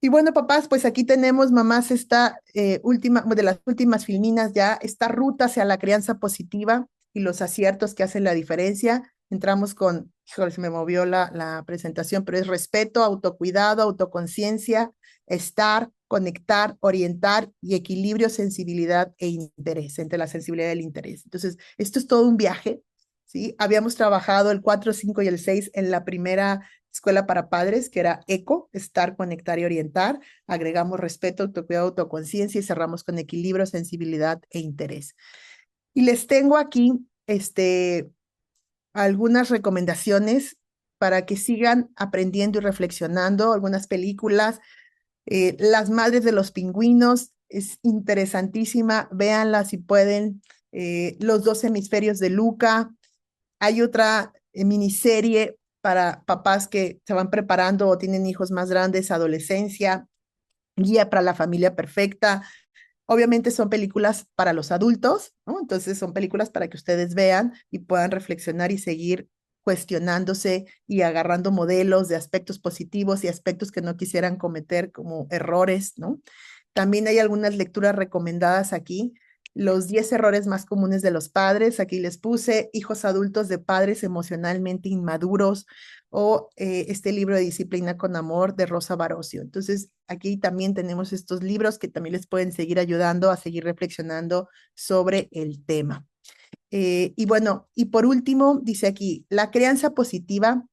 Speaker 1: Y bueno, papás, pues aquí tenemos, mamás, esta última, de las últimas filminas ya, esta ruta hacia la crianza positiva y los aciertos que hacen la diferencia. Entramos con, híjole, se me movió la presentación, pero es respeto, autocuidado, autoconciencia, estar, conectar, orientar y equilibrio, sensibilidad e interés, entre la sensibilidad y el interés. Entonces, esto es todo un viaje, ¿sí? Habíamos trabajado el 4, 5 y el 6 en la primera escuela para padres, que era ECO, estar, conectar y orientar. Agregamos respeto, autocuidado, autoconciencia y cerramos con equilibrio, sensibilidad e interés. Y les tengo aquí algunas recomendaciones para que sigan aprendiendo y reflexionando, algunas películas. Las madres de los pingüinos, es interesantísima, véanla si pueden. Los 2 hemisferios de Luca. Hay otra miniserie para papás que se van preparando o tienen hijos más grandes, adolescencia, Guía para la familia perfecta. Obviamente son películas para los adultos, ¿no? Entonces son películas para que ustedes vean y puedan reflexionar y seguir cuestionándose y agarrando modelos de aspectos positivos y aspectos que no quisieran cometer como errores, ¿no? También hay algunas lecturas recomendadas aquí. Los 10 errores más comunes de los padres. Aquí les puse hijos adultos de padres emocionalmente inmaduros o este libro de Disciplina con Amor de Rosa Barocio. Entonces, aquí también tenemos estos libros que también les pueden seguir ayudando a seguir reflexionando sobre el tema. Y bueno, y por último, dice aquí, la crianza positiva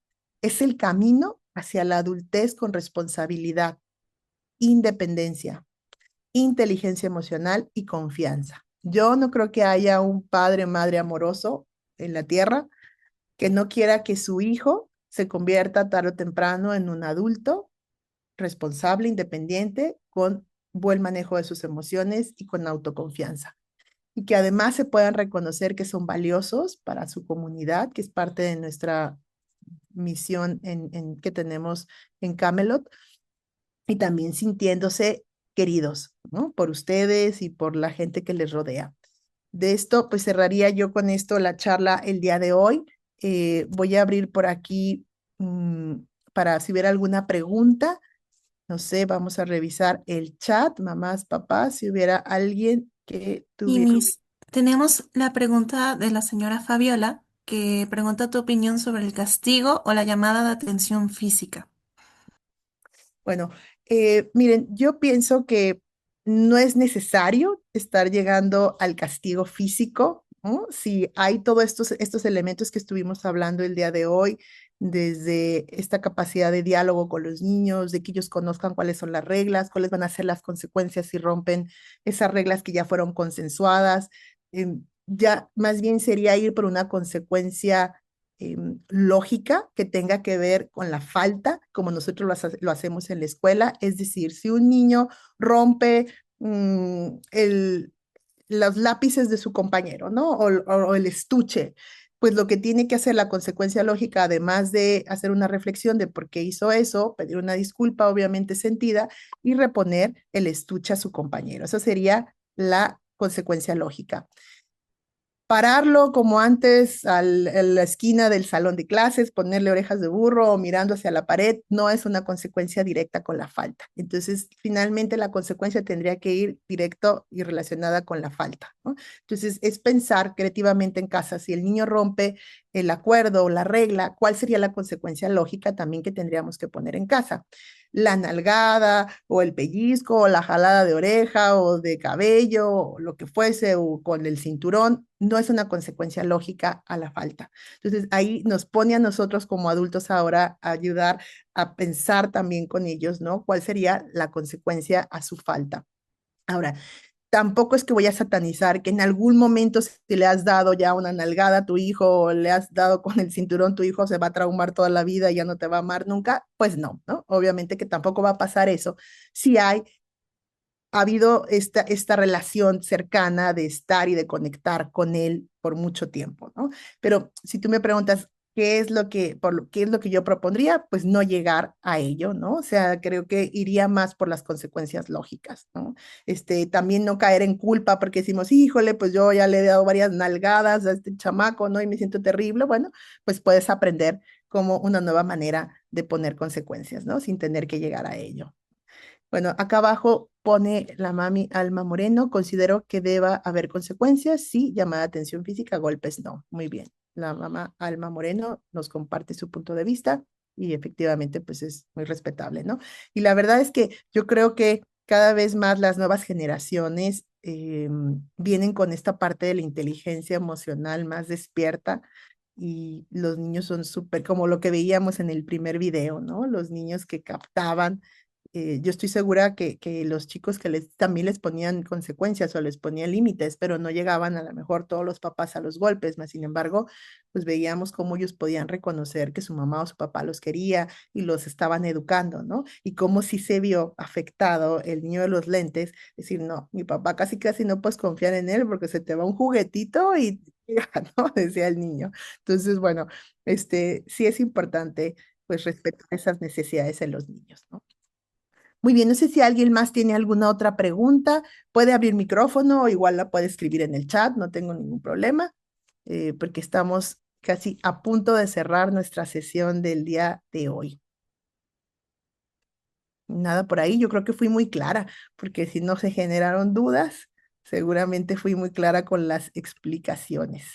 Speaker 1: es el camino hacia la adultez con responsabilidad, independencia, inteligencia emocional y confianza. Yo no creo que haya un padre o madre amoroso en la tierra que no quiera que su hijo se convierta tarde o temprano en un adulto responsable, independiente, con buen manejo de sus emociones y con autoconfianza. Y que además se puedan reconocer que son valiosos para su comunidad, que es parte de nuestra misión que tenemos en Camelot, y también sintiéndose queridos, ¿no? Por ustedes y por la gente que les rodea. De esto, pues cerraría yo con esto la charla el día de hoy. Voy a abrir por aquí para si hubiera alguna pregunta. No sé, vamos a revisar el chat, mamás, papás, si hubiera alguien que tuviera.
Speaker 13: Inis, tenemos la pregunta de la señora Fabiola, que pregunta tu opinión sobre el castigo o la llamada de atención física.
Speaker 1: Bueno, miren, yo pienso que no es necesario estar llegando al castigo físico, ¿no? Si hay todos estos elementos que estuvimos hablando el día de hoy, desde esta capacidad de diálogo con los niños, de que ellos conozcan cuáles son las reglas, cuáles van a ser las consecuencias si rompen esas reglas que ya fueron consensuadas. Ya más bien sería ir por una consecuencia lógica que tenga que ver con la falta, como nosotros lo hacemos en la escuela. Es decir, si un niño rompe los lápices de su compañero, ¿no? O el estuche, pues lo que tiene que hacer la consecuencia lógica, además de hacer una reflexión de por qué hizo eso, pedir una disculpa obviamente sentida y reponer el estuche a su compañero. Esa sería la consecuencia lógica. pararlo como antes a la esquina del salón de clases, ponerle orejas de burro o mirando hacia la pared, no es una consecuencia directa con la falta. Entonces, finalmente la consecuencia tendría que ir directo y relacionada con la falta, ¿no? Entonces, es pensar creativamente en casa, si el niño rompe el acuerdo o la regla, ¿cuál sería la consecuencia lógica también que tendríamos que poner en casa? La nalgada o el pellizco o la jalada de oreja o de cabello o lo que fuese o con el cinturón, no es una consecuencia lógica a la falta. Entonces ahí nos pone a nosotros como adultos ahora a ayudar a pensar también con ellos, ¿no? ¿Cuál sería la consecuencia a su falta? Ahora, tampoco es que voy a satanizar que en algún momento si le has dado ya una nalgada a tu hijo o le has dado con el cinturón, tu hijo se va a traumar toda la vida y ya no te va a amar nunca, pues no, ¿no? Obviamente que tampoco va a pasar eso si ha habido esta relación cercana de estar y de conectar con él por mucho tiempo, ¿no? Pero si tú me preguntas, ¿qué es lo que, qué es lo que yo propondría? Pues no llegar a ello, ¿no? O sea, creo que iría más por las consecuencias lógicas, ¿no? También no caer en culpa porque decimos, híjole, pues yo ya le he dado varias nalgadas a este chamaco, ¿no? Y me siento terrible. Bueno, pues puedes aprender como una nueva manera de poner consecuencias, ¿no? Sin tener que llegar a ello. Bueno, acá abajo pone la mami Alma Moreno, considero que deba haber consecuencias, sí, llamada de atención física, golpes no. Muy bien, la mamá Alma Moreno nos comparte su punto de vista y efectivamente pues es muy respetable, ¿no? Y la verdad es que yo creo que cada vez más las nuevas generaciones vienen con esta parte de la inteligencia emocional más despierta y los niños son súper, como lo que veíamos en el primer video, ¿no? Los niños que captaban yo estoy segura que los chicos que también les ponían consecuencias o les ponían límites, pero no llegaban a lo mejor todos los papás a los golpes, más sin embargo, pues veíamos cómo ellos podían reconocer que su mamá o su papá los quería y los estaban educando, ¿no? Y cómo sí se vio afectado el niño de los lentes, decir, no, mi papá casi casi no puedes confiar en él porque se te va un juguetito y, ¿no? Decía el niño. Entonces, bueno, sí es importante pues respetar esas necesidades en los niños, ¿no? Muy bien, no sé si alguien más tiene alguna otra pregunta. Puede abrir micrófono o igual la puede escribir en el chat, no tengo ningún problema, porque estamos casi a punto de cerrar nuestra sesión del día de hoy. Nada por ahí, yo creo que fui muy clara, porque si no se generaron dudas, seguramente fui muy clara con las explicaciones.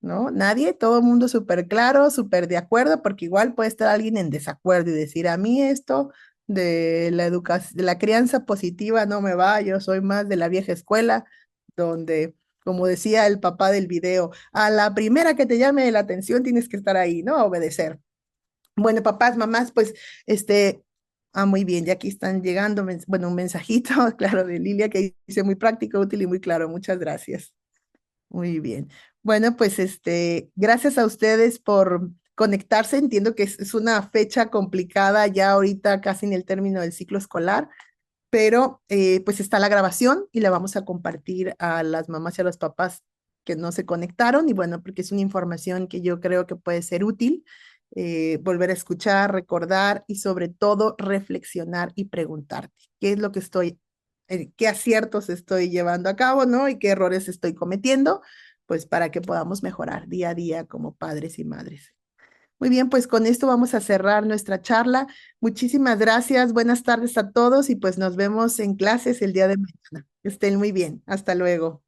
Speaker 1: ¿No? Nadie, todo el mundo súper claro, súper de acuerdo, porque igual puede estar alguien en desacuerdo y decir, a mí esto de la educación, de la crianza positiva no me va, yo soy más de la vieja escuela, donde, como decía el papá del video, a la primera que te llame la atención tienes que estar ahí, ¿no? Obedecer. Bueno, papás, mamás, pues, muy bien, ya aquí están llegando, bueno, un mensajito, claro, de Lilia que dice muy práctico, útil y muy claro, muchas gracias. Muy bien. Bueno, pues gracias a ustedes por conectarse. Entiendo que es una fecha complicada ya ahorita casi en el término del ciclo escolar, pero pues está la grabación y la vamos a compartir a las mamás y a los papás que no se conectaron y bueno, porque es una información que yo creo que puede ser útil, volver a escuchar, recordar y sobre todo reflexionar y preguntarte qué es lo que qué aciertos estoy llevando a cabo, ¿no? Y qué errores estoy cometiendo, pues para que podamos mejorar día a día como padres y madres. Muy bien, pues con esto vamos a cerrar nuestra charla. Muchísimas gracias, buenas tardes a todos y pues nos vemos en clases el día de mañana. Que estén muy bien, hasta luego.